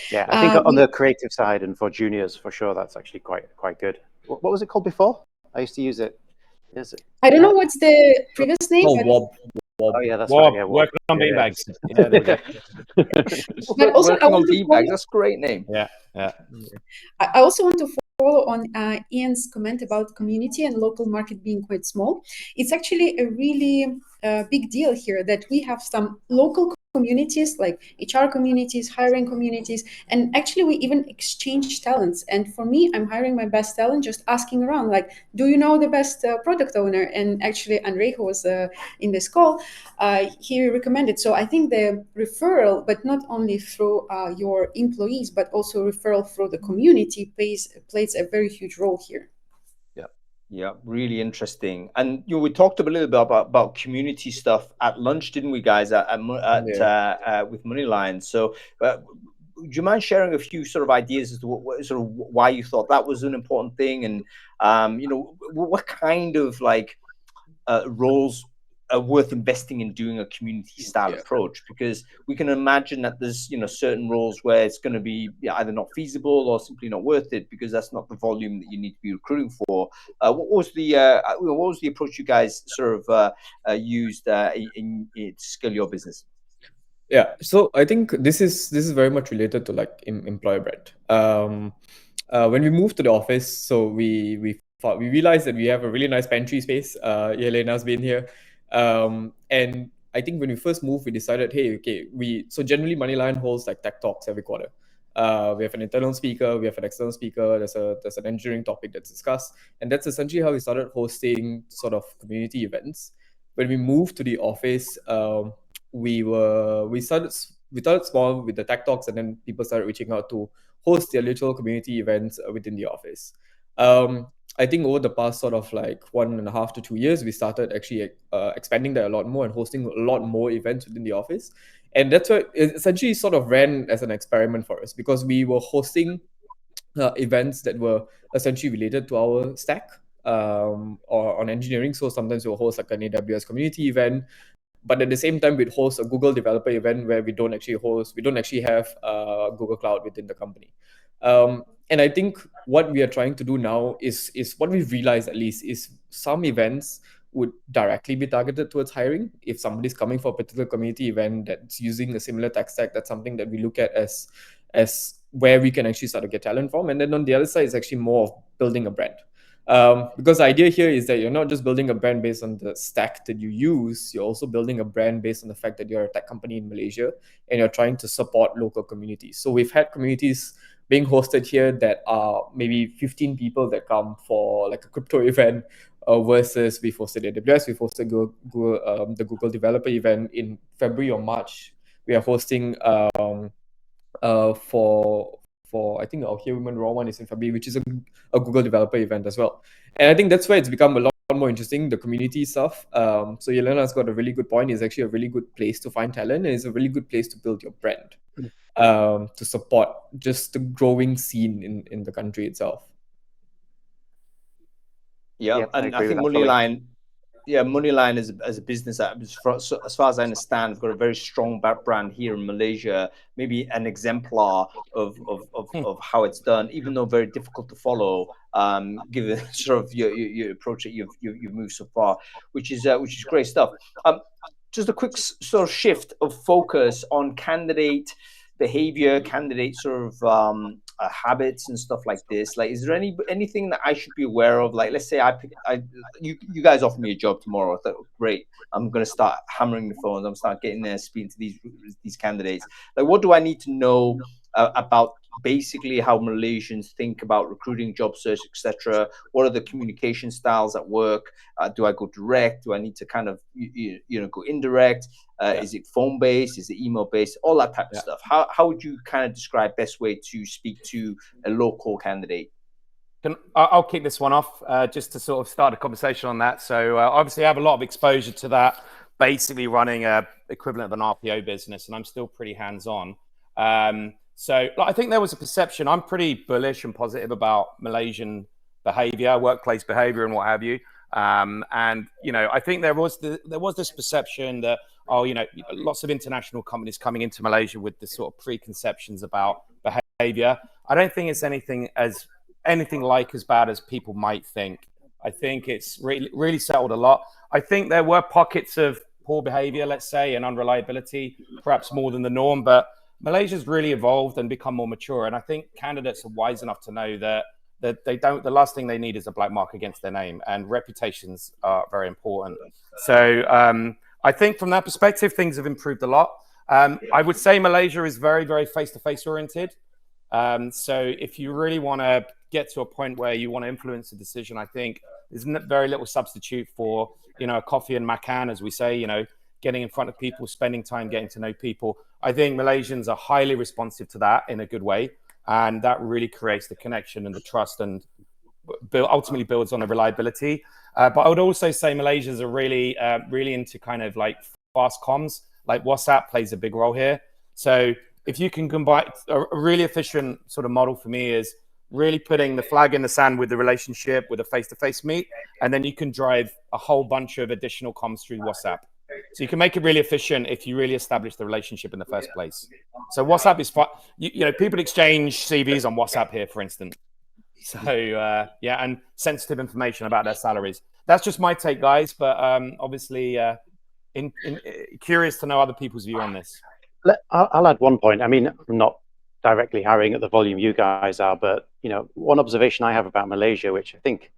Yeah, I think on the creative side and for juniors, for sure, that's actually quite good. What was it called before? I used to use it. Is it? I don't know what's the previous name. Wob. Oh yeah, that's right. Yeah, working on beanbags. Yeah, there we go. But also, working on beanbags. That's a great name. Yeah. I also want to follow on Ian's comment about community and local market being quite small. It's actually a really big deal here that we have some local communities like HR communities, hiring communities, and actually we even exchange talents. And for me, I'm hiring my best talent, just asking around, like, do you know the best product owner? And actually, Andre, who was in this call, he recommended. So I think the referral, but not only through your employees, but also referral through the community plays a very huge role here. Yeah, really interesting. And we talked a little bit about community stuff at lunch, didn't we, guys? With Moneyline. So, would you mind sharing a few sort of ideas as to what sort of why you thought that was an important thing, and what kind of roles are worth investing in doing a community style approach? Because we can imagine that there's certain roles where it's going to be either not feasible or simply not worth it because that's not the volume that you need to be recruiting for. What was the approach you guys sort of used in to scale your business? Yeah, so I think this is very much related to employer brand. When we moved to the office, so we realized that we have a really nice pantry space. Yelena's been here. And I think when we first moved, we decided, so generally Moneyline holds tech talks every quarter. We have an internal speaker, we have an external speaker, there's an engineering topic that's discussed. And that's essentially how we started hosting sort of community events. When we moved to the office, we started small with the tech talks, and then people started reaching out to host their little community events within the office. I think over the past sort of 1.5 to 2 years, we started actually expanding that a lot more and hosting a lot more events within the office. And that's what it essentially sort of ran as an experiment for us, because we were hosting events that were essentially related to our stack or on engineering. So sometimes we'll host an AWS community event, but at the same time, we'd host a Google developer event where we don't actually have Google Cloud within the company. And I think what we are trying to do now is what we've realized, at least, is some events would directly be targeted towards hiring. If somebody's coming for a particular community event that's using a similar tech stack, that's something that we look at as where we can actually start to get talent from. And then on the other side, it's actually more of building a brand. Because the idea here is that you're not just building a brand based on the stack that you use, you're also building a brand based on the fact that you're a tech company in Malaysia and you're trying to support local communities. So we've had communities being hosted here that are maybe 15 people that come for a crypto event, versus we've hosted AWS, we've hosted the Google developer event in February or March. We are hosting for I think our Human Raw one is in February, which is a Google developer event as well. And I think that's where it's become a lot more interesting, the community stuff. So Yelena's got a really good point. It's actually a really good place to find talent, and it's a really good place to build your brand, to support just the growing scene in the country itself. Yeah, and I think Moneyline, Moneyline as a business, as far as I understand, have got a very strong brand here in Malaysia. Maybe an exemplar of how it's done, even though very difficult to follow. Given sort of your approach that you've moved so far, which is great stuff. Just a quick sort of shift of focus on candidate behavior, candidate sort of habits and stuff like this. Like, is there anything that I should be aware of? Like, let's say you guys offer me a job tomorrow. I thought, great, I'm going to start hammering the phones. I'm start getting there, speaking to these candidates. Like, what do I need to know about basically how Malaysians think about recruiting, job search, etc.? What are the communication styles at work? Do I go direct? Do I need to kind of go indirect? Is it phone based? Is it email based? All that type of stuff. How would you kind of describe best way to speak to a local candidate? I'll kick this one off just to sort of start a conversation on that. So obviously I have a lot of exposure to that, basically running a equivalent of an RPO business, and I'm still pretty hands-on. So I think there was a perception. I'm pretty bullish and positive about Malaysian behavior, workplace behavior, and what have you. And I think there was this perception that lots of international companies coming into Malaysia with this sort of preconceptions about behavior. I don't think it's anything like as bad as people might think. I think it's really settled a lot. I think there were pockets of poor behavior, let's say, and unreliability, perhaps more than the norm, but Malaysia's really evolved and become more mature. And I think candidates are wise enough to know that the last thing they need is a black mark against their name, and reputations are very important. So I think from that perspective, things have improved a lot. I would say Malaysia is very, very face-to-face oriented. So if you really want to get to a point where you want to influence a decision, I think there's very little substitute for, a coffee and makan, as we say, getting in front of people, spending time getting to know people. I think Malaysians are highly responsive to that in a good way. And that really creates the connection and the trust, and ultimately builds on the reliability. But I would also say Malaysians are really, really into kind of like fast comms. Like WhatsApp plays a big role here. So if you can combine a really efficient sort of model for me is really putting the flag in the sand with the relationship, with a face-to-face meet, and then you can drive a whole bunch of additional comms through WhatsApp. So you can make it really efficient if you really establish the relationship in the first place. So WhatsApp is fun. People exchange CVs on WhatsApp here, for instance. So and sensitive information about their salaries. That's just my take, guys. But obviously, curious to know other people's view on this. I'll add one point. I mean, I'm not directly hiring at the volume you guys are, but one observation I have about Malaysia, which I think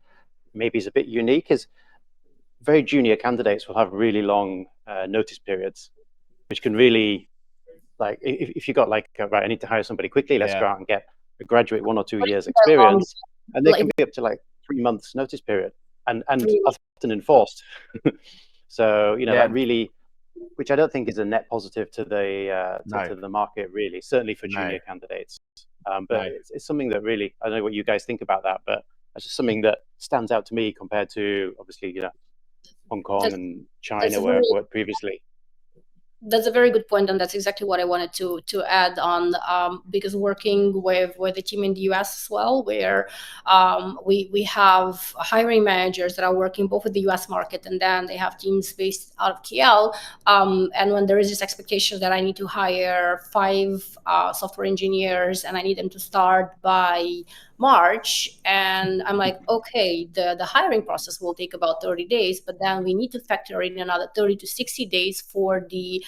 maybe is a bit unique, is very junior candidates will have really long notice periods, which can really, like, if you got like, right, I need to hire somebody quickly, let's go out and get a graduate 1 or 2 years experience, and they can be up to like 3 months notice period, and often enforced. So that really, which I don't think is a net positive to the market, really, certainly for junior candidates. But it's something that really, I don't know what you guys think about that, but it's just something that stands out to me compared to obviously Hong Kong and China, where I've worked previously. That's a very good point, and that's exactly what I wanted to add on, because working with the team in the US as well, where we have hiring managers that are working both with the US market, and then they have teams based out of KL, and when there is this expectation that I need to hire 5 software engineers and I need them to start by March, and I'm like, okay, the hiring process will take about 30 days, but then we need to factor in another 30 to 60 days for the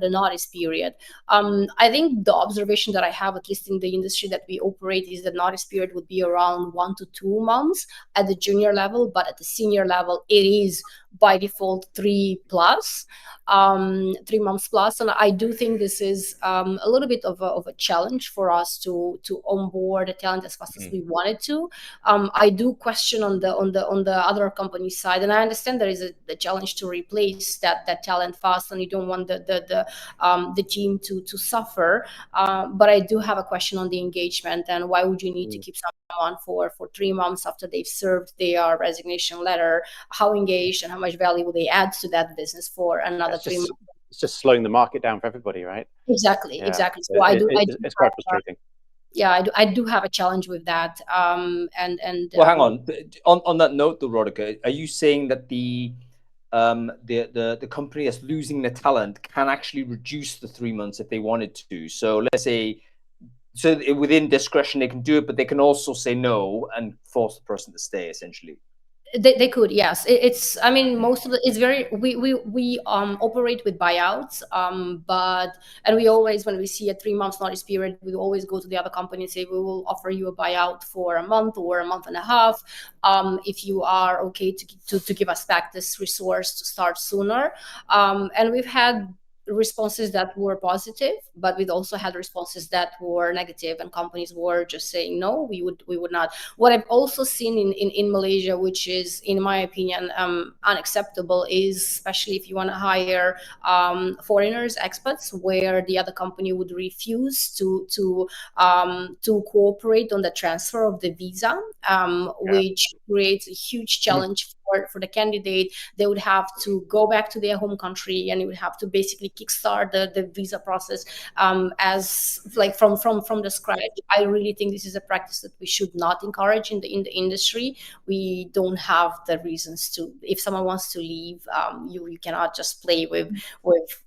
notice period. I think the observation that I have, at least in the industry that we operate, is the notice period would be around 1 to 2 months at the junior level, but at the senior level, it is by default 3 months plus. And I do think this is a little bit of a challenge for us to onboard the talent as fast as we wanted to. I do question on the other company side, and I understand there is a challenge to replace that talent fast, and you don't want the team to suffer. But I do have a question on the engagement, and why would you need to keep someone for 3 months after they've served their resignation letter? How engaged and how much value will they add to that business for another 3 months? It's just slowing the market down for everybody, right? Exactly. So it's quite frustrating. I do have a challenge with that. Well, hang on that note, though, Rodika, are you saying that the the company that's losing the talent can actually reduce the 3 months if they wanted to. So let's say, so within discretion they can do it, but they can also say no and force the person to stay, essentially. They could, yes. It's, I mean, most of it is very, we operate with buyouts, but, and we always, when we see a 3 months notice period, we always go to the other company and say, we will offer you a buyout for a month or a month and a half, if you are okay to give us back this resource to start sooner. And we've had responses that were positive, but we've also had responses that were negative, and companies were just saying no, we would not. What I've also seen in Malaysia, which is in my opinion unacceptable, is especially if you want to hire foreigners, expats, where the other company would refuse to cooperate on the transfer of the visa, which creates a huge challenge for the candidate. They would have to go back to their home country, and you would have to basically kickstart the visa process as like from the scratch. I really think this is a practice that we should not encourage in the industry. We don't have the reasons to. If someone wants to leave, you cannot just play with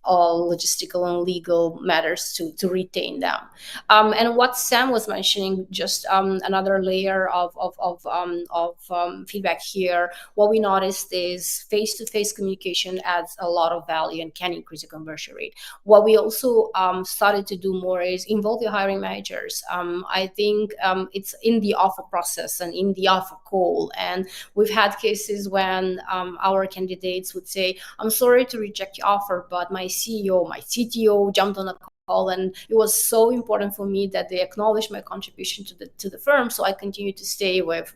all logistical and legal matters to retain them. And what Sam was mentioning, just another layer of feedback here. What we noticed is face-to-face communication adds a lot of value and can increase the conversion rate. What we also started to do more is involve your hiring managers. I think it's in the offer process and in the offer call. And we've had cases when our candidates would say, I'm sorry to reject your offer, but my CEO, my CTO jumped on a call, and it was so important for me that they acknowledged my contribution to the firm, so I continue to stay with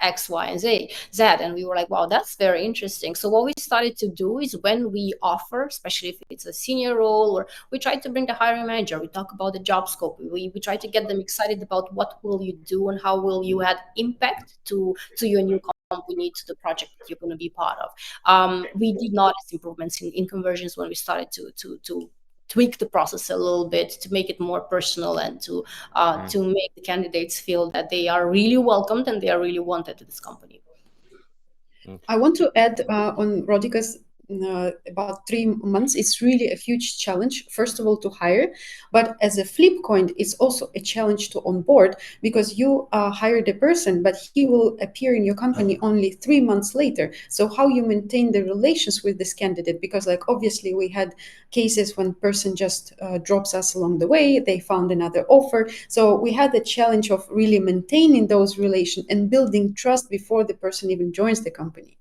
X, Y, and Z. And we were like, wow, that's very interesting. So what we started to do is when we offer, especially if it's a senior role, or we try to bring the hiring manager, we talk about the job scope, we try to get them excited about what will you do and how will you add impact to your new company, to the project that you're going to be part of. We did notice improvements in conversions when we started to tweak the process a little bit to make it more personal and to make the candidates feel that they are really welcomed and they are really wanted to this company. I want to add on Rodica's about 3 months. It's really a huge challenge, first of all, to hire, but as a flip coin, it's also a challenge to onboard, because you hire the person, but he will appear in your company only 3 months later. So how you maintain the relations with this candidate? Because like obviously we had cases when person just drops us along the way, they found another offer. So we had the challenge of really maintaining those relations and building trust before the person even joins the company.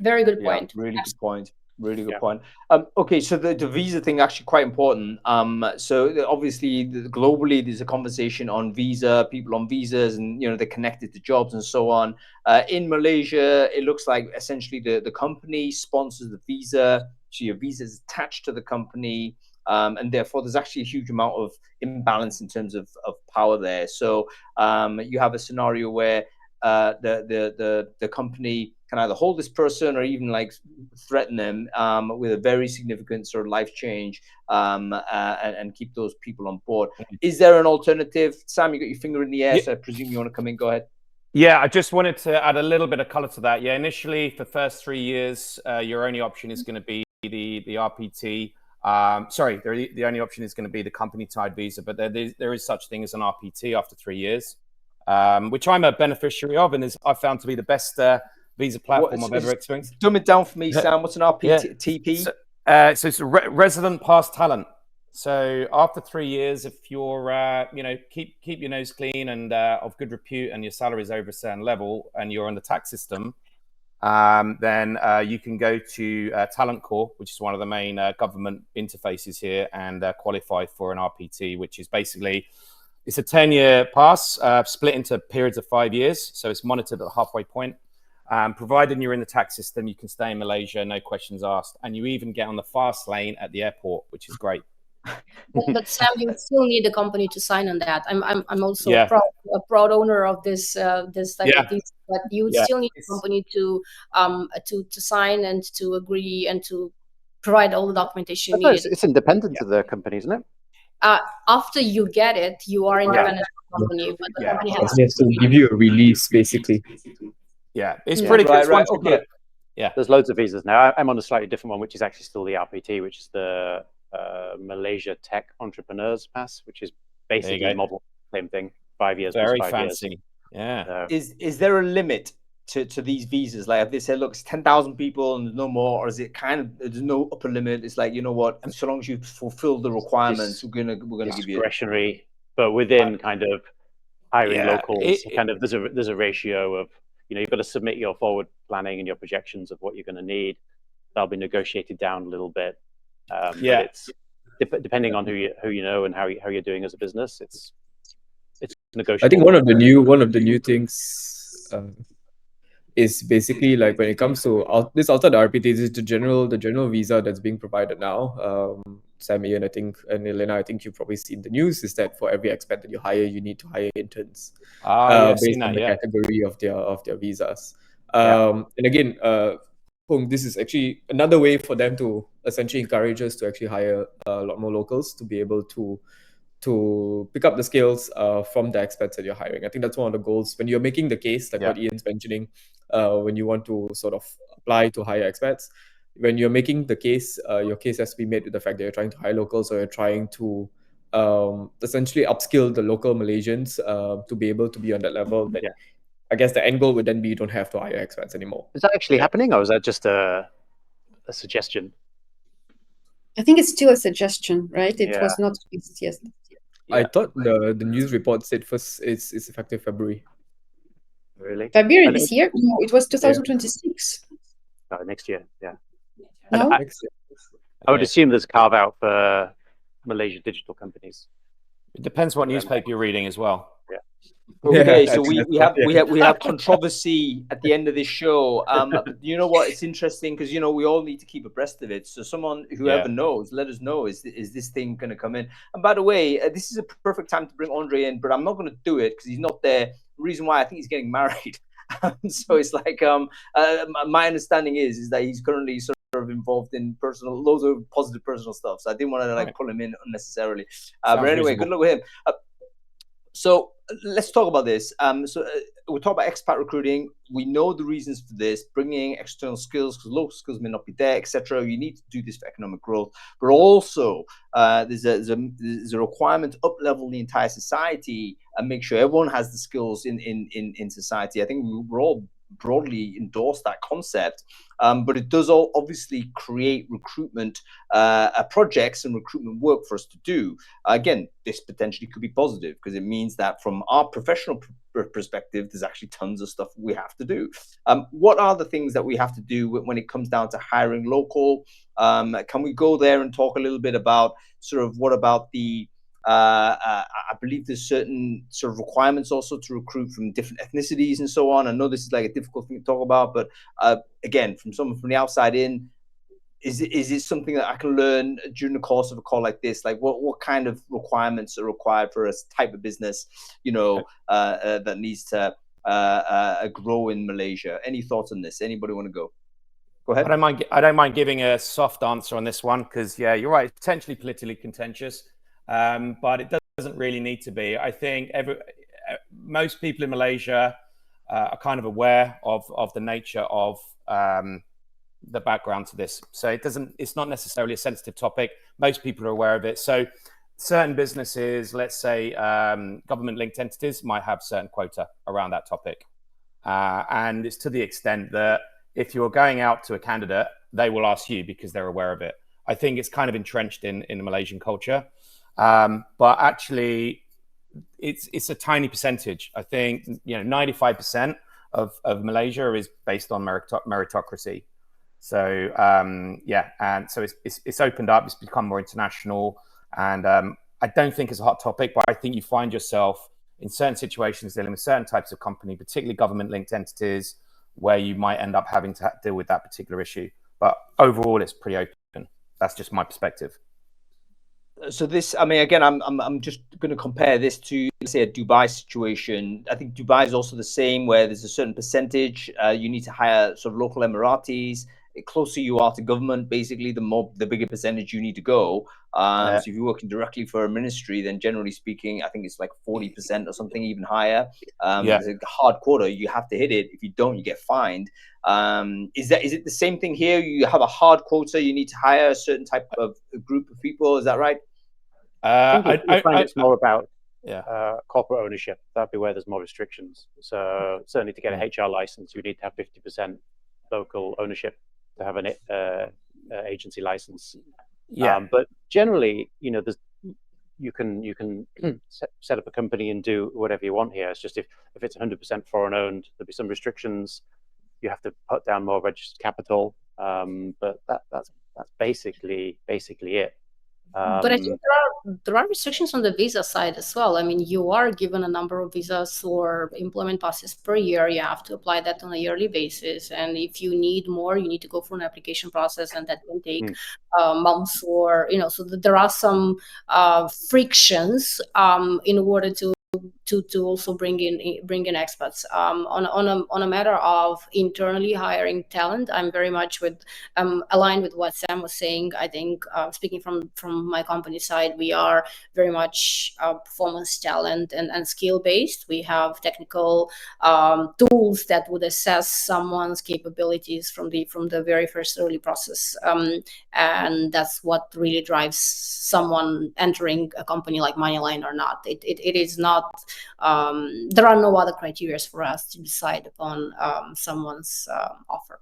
Very good point. Really good point. Really good point. Okay, so the visa thing actually quite important. So obviously globally there's a conversation on visa, people on visas, and they're connected to jobs and so on. In Malaysia, it looks like essentially the company sponsors the visa, so your visa is attached to the company, and therefore there's actually a huge amount of imbalance in terms of power there. So you have a scenario where the company can either hold this person or even like threaten them with a very significant sort of life change, and keep those people on board. Is there an alternative? Sam, you got your finger in the air, so I presume you want to come in. Go ahead. Yeah, I just wanted to add a little bit of color to that. Yeah, initially for the first 3 years, your only option is going to be the RPT. The only option is going to be the company-tied visa, but there is such thing as an RPT after 3 years, which I'm a beneficiary of, and I've found to be the best visa platform I've ever experienced. Dumb it down for me, Sam. What's an RPTP? So it's resident past talent. So after 3 years, if you're keep your nose clean and of good repute, and your salary is over a certain level, and you're on the tax system, then you can go to Talent Corps, which is one of the main government interfaces here, and qualify for an RPT, which is basically, it's a 10-year pass split into periods of 5 years. So it's monitored at the halfway point. Provided you're in the tax system, you can stay in Malaysia, no questions asked. And you even get on the fast lane at the airport, which is great. But Sam, you still need the company to sign on that. I'm also a proud owner of this type of visa, but you would still need the company to sign and to agree and to provide all the documentation needed. It's independent of the company, isn't it? After you get it, you are independent of the company, but the company has to give you a release, basically. Yeah, it's pretty good. Right. Okay. Yeah. There's loads of visas now. I'm on a slightly different one, which is actually still the RPT, which is the Malaysia Tech Entrepreneurs Pass, which is basically the model, same thing, 5 years Very plus 5 fancy. years. Yeah. So, Is there a limit to these visas? Like, if they say, look, it's 10,000 people and there's no more, or is it kind of, there's no upper limit? It's like, you know what, so long as you fulfill the requirements, we're gonna give you discretionary, but within kind of hiring Yeah, locals. Kind of there's a ratio of, you know, you've got to submit your forward planning and your projections of what you're going to need. That'll be negotiated down a little bit. But it's depending on who you know and how you're doing as a business. It's negotiable. I think one of the new things is basically like when it comes to this outside the RPT, this is the general visa that's being provided now. Sam, Ian, I think, and Elena, I think you've probably seen the news, is that for every expat that you hire, you need to hire interns based on the category of their visas. And again, this is actually another way for them to essentially encourage us to actually hire a lot more locals to be able to pick up the skills from the expats that you're hiring. I think that's one of the goals when you're making the case, like what Ian's mentioning, when you want to sort of apply to hire expats. When you're making the case, your case has to be made with the fact that you're trying to hire locals, or you're trying to essentially upskill the local Malaysians to be able to be on that level. That I guess the end goal would then be you don't have to hire expats anymore. Is that actually happening, or is that just a suggestion? I think it's still a suggestion, right? It was not fixed yet. I thought the news report said first it's effective February. Really? February this year? No, it was 2026. Next year, No? I would assume there's a carve out for Malaysia digital companies. It depends what newspaper you're reading as well. Okay, so we have controversy at the end of this show. But you know what? It's interesting because, you know, we all need to keep abreast of it. So whoever knows, let us know. Is this thing going to come in? And by the way, this is a perfect time to bring Andre in, but I'm not going to do it because he's not there. The reason why, I think he's getting married. So it's like my understanding is that he's currently sort of involved in loads of positive personal stuff. So I didn't want to pull him in unnecessarily. But anyway, good luck with him. So let's talk about this. We talk about expat recruiting. We know the reasons for this, bringing external skills because local skills may not be there, etc. You need to do this for economic growth, but also there's a requirement to up-level the entire society and make sure everyone has the skills in society. I think we're all broadly endorse that concept, but it does all obviously create recruitment projects and recruitment work for us to do. Again, this potentially could be positive because it means that from our professional perspective, there's actually tons of stuff we have to do. What are the things that we have to do when it comes down to hiring local? Can we go there and talk a little bit about sort of what about the I believe there's certain sort of requirements also to recruit from different ethnicities and so on. I know this is like a difficult thing to talk about, but again, from someone from the outside in, is it something that I can learn during the course of a call like this? Like what kind of requirements are required for a type of business, you know, that needs to grow in Malaysia? Any thoughts on this? Anybody want to go? Go ahead. I don't mind giving a soft answer on this one because you're right, it's potentially politically contentious. But it doesn't really need to be. I think most people in Malaysia are kind of aware of the nature of the background to this. So it's not necessarily a sensitive topic. Most people are aware of it. So certain businesses, let's say government-linked entities, might have certain quota around that topic. And it's to the extent that if you're going out to a candidate, they will ask you because they're aware of it. I think it's kind of entrenched in the Malaysian culture. But actually, it's a tiny percentage. I think 95% of Malaysia is based on meritocracy. So and so it's opened up. It's become more international, and I don't think it's a hot topic. But I think you find yourself in certain situations dealing with certain types of company, particularly government-linked entities, where you might end up having to deal with that particular issue. But overall, it's pretty open. That's just my perspective. So this, I mean, again, I'm just going to compare this to, let's say, a Dubai situation. I think Dubai is also the same, where there's a certain percentage you need to hire sort of local Emiratis. the closer you are to government, basically, the bigger percentage you need to go. So if you're working directly for a ministry, then generally speaking, I think it's like 40% or something, even higher. It's a hard quota. You have to hit it. If you don't, you get fined. Is it the same thing here? You have a hard quota. You need to hire a certain type of group of people. Is that right? I think you find it's more about corporate ownership. That'd be where there's more restrictions. So certainly to get a HR license, you need to have 50% local ownership to have an agency license. But generally, you can set up a company and do whatever you want here. It's just if it's 100% foreign owned, there'll be some restrictions. You have to put down more registered capital. But that's basically it. But I think there are restrictions on the visa side as well. I mean, you are given a number of visas or employment passes per year. You have to apply that on a yearly basis. And if you need more, you need to go through an application process, and that can take months or, so there are some frictions in order to also bring in expats. On a matter of internally hiring talent, I'm very much aligned with what Sam was saying. I think speaking from my company side, we are very much performance talent and skill based. We have technical tools that would assess someone's capabilities from the very first early process, and that's what really drives someone entering a company like Moneyline or not. It is not. There are no other criteria for us to decide upon someone's offer.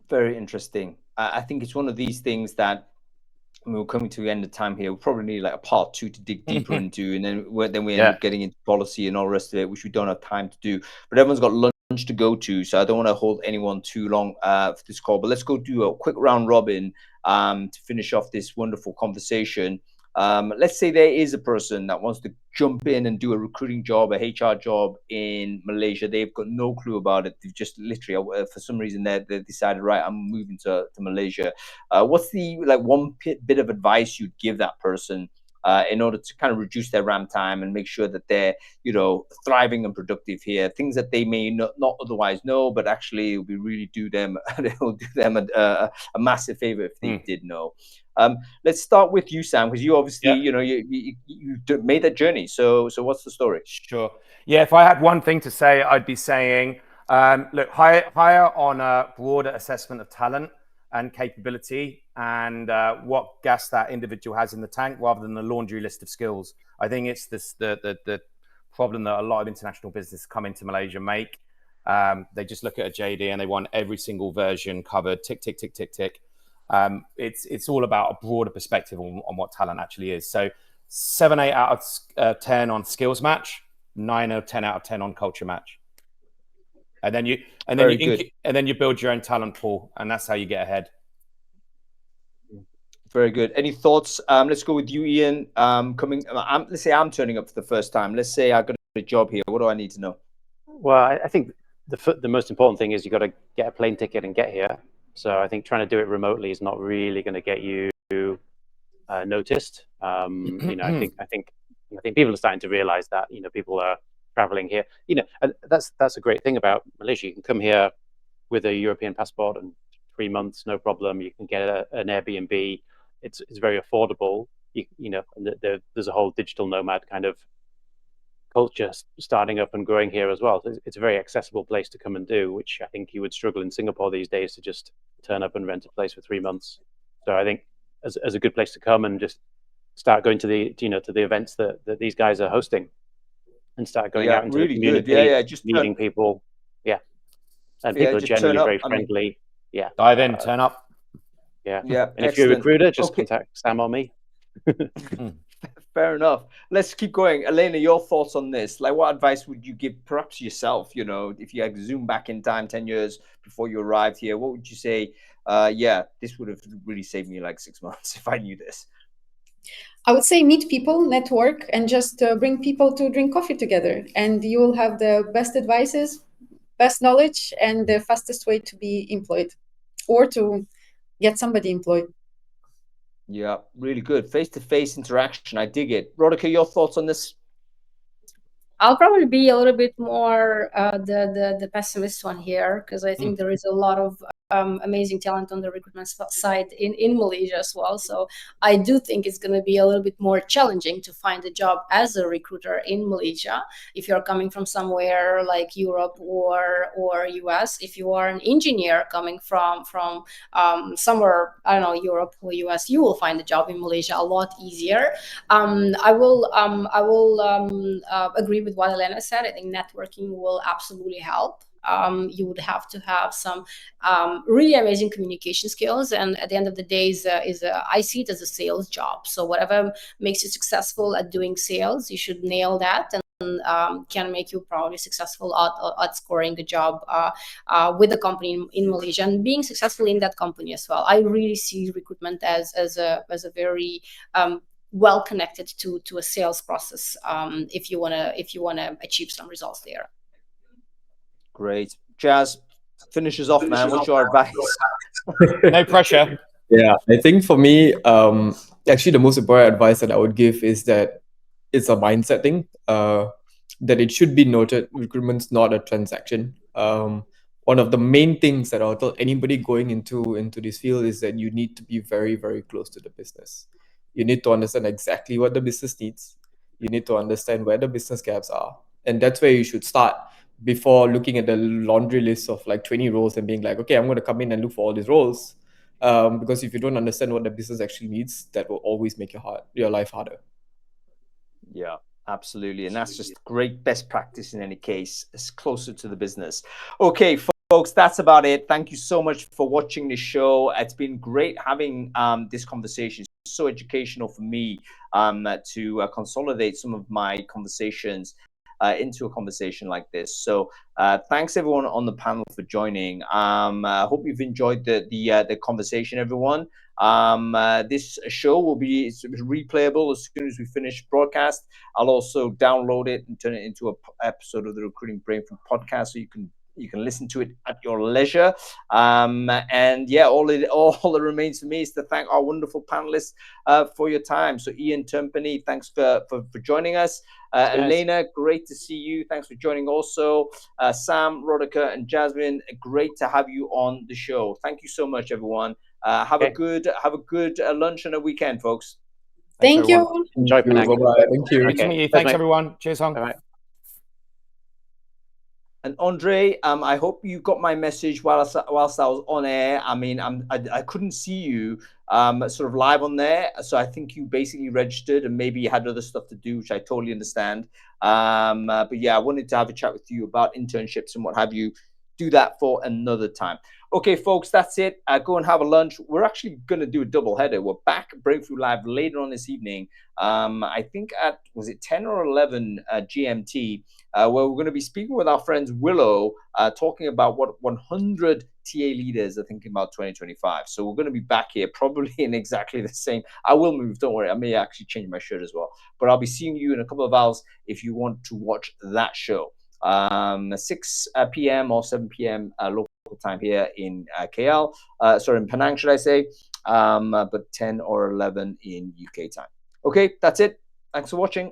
Very interesting. I think it's one of these things that we're coming to the end of time here. We'll probably need like a part 2 to dig deeper into, and then we end up getting into policy and all the rest of it, which we don't have time to do. But everyone's got lunch to go to, so I don't want to hold anyone too long for this call. But let's go do a quick round robin to finish off this wonderful conversation. Let's say there is a person that wants to jump in and do a recruiting job, a HR job in Malaysia. They've got no clue about it. They've just literally, for some reason, they decided, right, I'm moving to Malaysia. What's the one bit of advice you'd give that person in order to kind of reduce their RAM time and make sure that they're, thriving and productive here? Things that they may not otherwise know, but actually it will really do them a massive favor if they did know. Let's start with you, Sam, because you obviously, you made that journey. So what's the story? Sure. Yeah, if I had one thing to say, I'd be saying, look, hire on a broader assessment of talent and capability and what gas that individual has in the tank, rather than a laundry list of skills. I think it's the problem that a lot of international businesses come into Malaysia make. They just look at a JD and they want every single version covered, tick, tick, tick, tick, tick. It's all about a broader perspective on what talent actually is. So 7, 8 out of 10 on skills match, 9 or 10 out of 10 on culture match. And then you build your own talent pool, and that's how you get ahead. Very good. Any thoughts? Let's go with you, Ian. Let's say I'm turning up for the first time. Let's say I got a job here. What do I need to know? Well, I think the most important thing is you got to get a plane ticket and get here. So I think trying to do it remotely is not really going to get you noticed. I think people are starting to realize that people are traveling here. And that's a great thing about Malaysia. You can come here with a European passport and 3 months, no problem. You can get an Airbnb. It's very affordable. And there's a whole digital nomad kind of culture starting up and growing here as well. So it's a very accessible place to come and do, which I think you would struggle in Singapore these days to just turn up and rent a place for 3 months. So I think as a good place to come and just start going to the events that these guys are hosting, and start going out into the community, just meeting people. And people are generally very friendly. Dive in, turn up. And if you're a recruiter, just contact Sam or me. Fair enough. Let's keep going. Elena, your thoughts on this? What advice would you give perhaps yourself, if you had zoom back in time 10 years before you arrived here? What would you say? This would have really saved me 6 months if I knew this. I would say meet people, network, and just bring people to drink coffee together. And you will have the best advices, best knowledge, and the fastest way to be employed or to get somebody employed. Yeah, really good. Face-to-face interaction. I dig it. Rodika, your thoughts on this? I'll probably be a little bit more the pessimist one here, because I think there is a lot of amazing talent on the recruitment side in Malaysia as well. So I do think it's going to be a little bit more challenging to find a job as a recruiter in Malaysia if you're coming from somewhere like Europe or US. If you are an engineer coming from somewhere, I don't know, Europe or US, you will find a job in Malaysia a lot easier. I will agree with what Elena said. I think networking will absolutely help. You would have to have some really amazing communication skills, and at the end of the day, I see it as a sales job. So whatever makes you successful at doing sales, you should nail that, and can make you probably successful at scoring the job with the company in Malaysia and being successful in that company as well. I really see recruitment as a very well connected to a sales process if you wanna achieve some results there. Great. Jazz, finishes off, man. What's your advice? No pressure. Yeah, I think for me, actually the most important advice that I would give is that it's a mindset thing. That it should be noted, recruitment's not a transaction. One of the main things that I'll tell anybody going into this field is that you need to be very, very close to the business. You need to understand exactly what the business needs. You need to understand where the business gaps are. And that's where you should start before looking at the laundry list of like 20 roles and being like, okay, I'm going to come in and look for all these roles. Because if you don't understand what the business actually needs, that will always make your life harder. Yeah, absolutely. And that's just great best practice in any case. It's closer to the business. Okay, folks, that's about it. Thank you so much for watching this show. It's been great having this conversation. It's so educational for me to consolidate some of my conversations into a conversation like this. So thanks everyone on the panel for joining. I hope you've enjoyed the conversation, everyone. This show will be replayable as soon as we finish broadcast. I'll also download it and turn it into an episode of the Recruiting Brainfood podcast, so you can listen to it at your leisure. And yeah, all that remains for me is to thank our wonderful panelists for your time. So Ian Tumpany, thanks for joining us. Elena, great to see you. Thanks for joining also. Sam, Rodica, and Jasmine, great to have you on the show. Thank you so much, everyone. Have a good lunch and a weekend, folks. Thank you. Enjoy Penang. Bye-bye. Thank you. Good to meet you. Thanks, everyone. Cheers, Hong. Bye-bye. And Andre, I hope you got my message whilst I was on air. I mean, I couldn't see you sort of live on there, so I think you basically registered and maybe you had other stuff to do, which I totally understand. But yeah, I wanted to have a chat with you about internships and what have you. Do that for another time. Okay, folks, that's it. Go and have a lunch. We're actually going to do a double header. We're back at Brainfood Live later on this evening. I think at, was it 10 or 11 GMT, where we're going to be speaking with our friends Willow, talking about what 100 TA leaders are thinking about 2025. So we're going to be back here probably in exactly the same. I will move, don't worry. I may actually change my shirt as well. But I'll be seeing you in a couple of hours if you want to watch that show. 6 p.m. or 7 p.m. Local time here in KL. Sorry, in Penang, should I say. But 10 or 11 in UK time. Okay, that's it. Thanks for watching.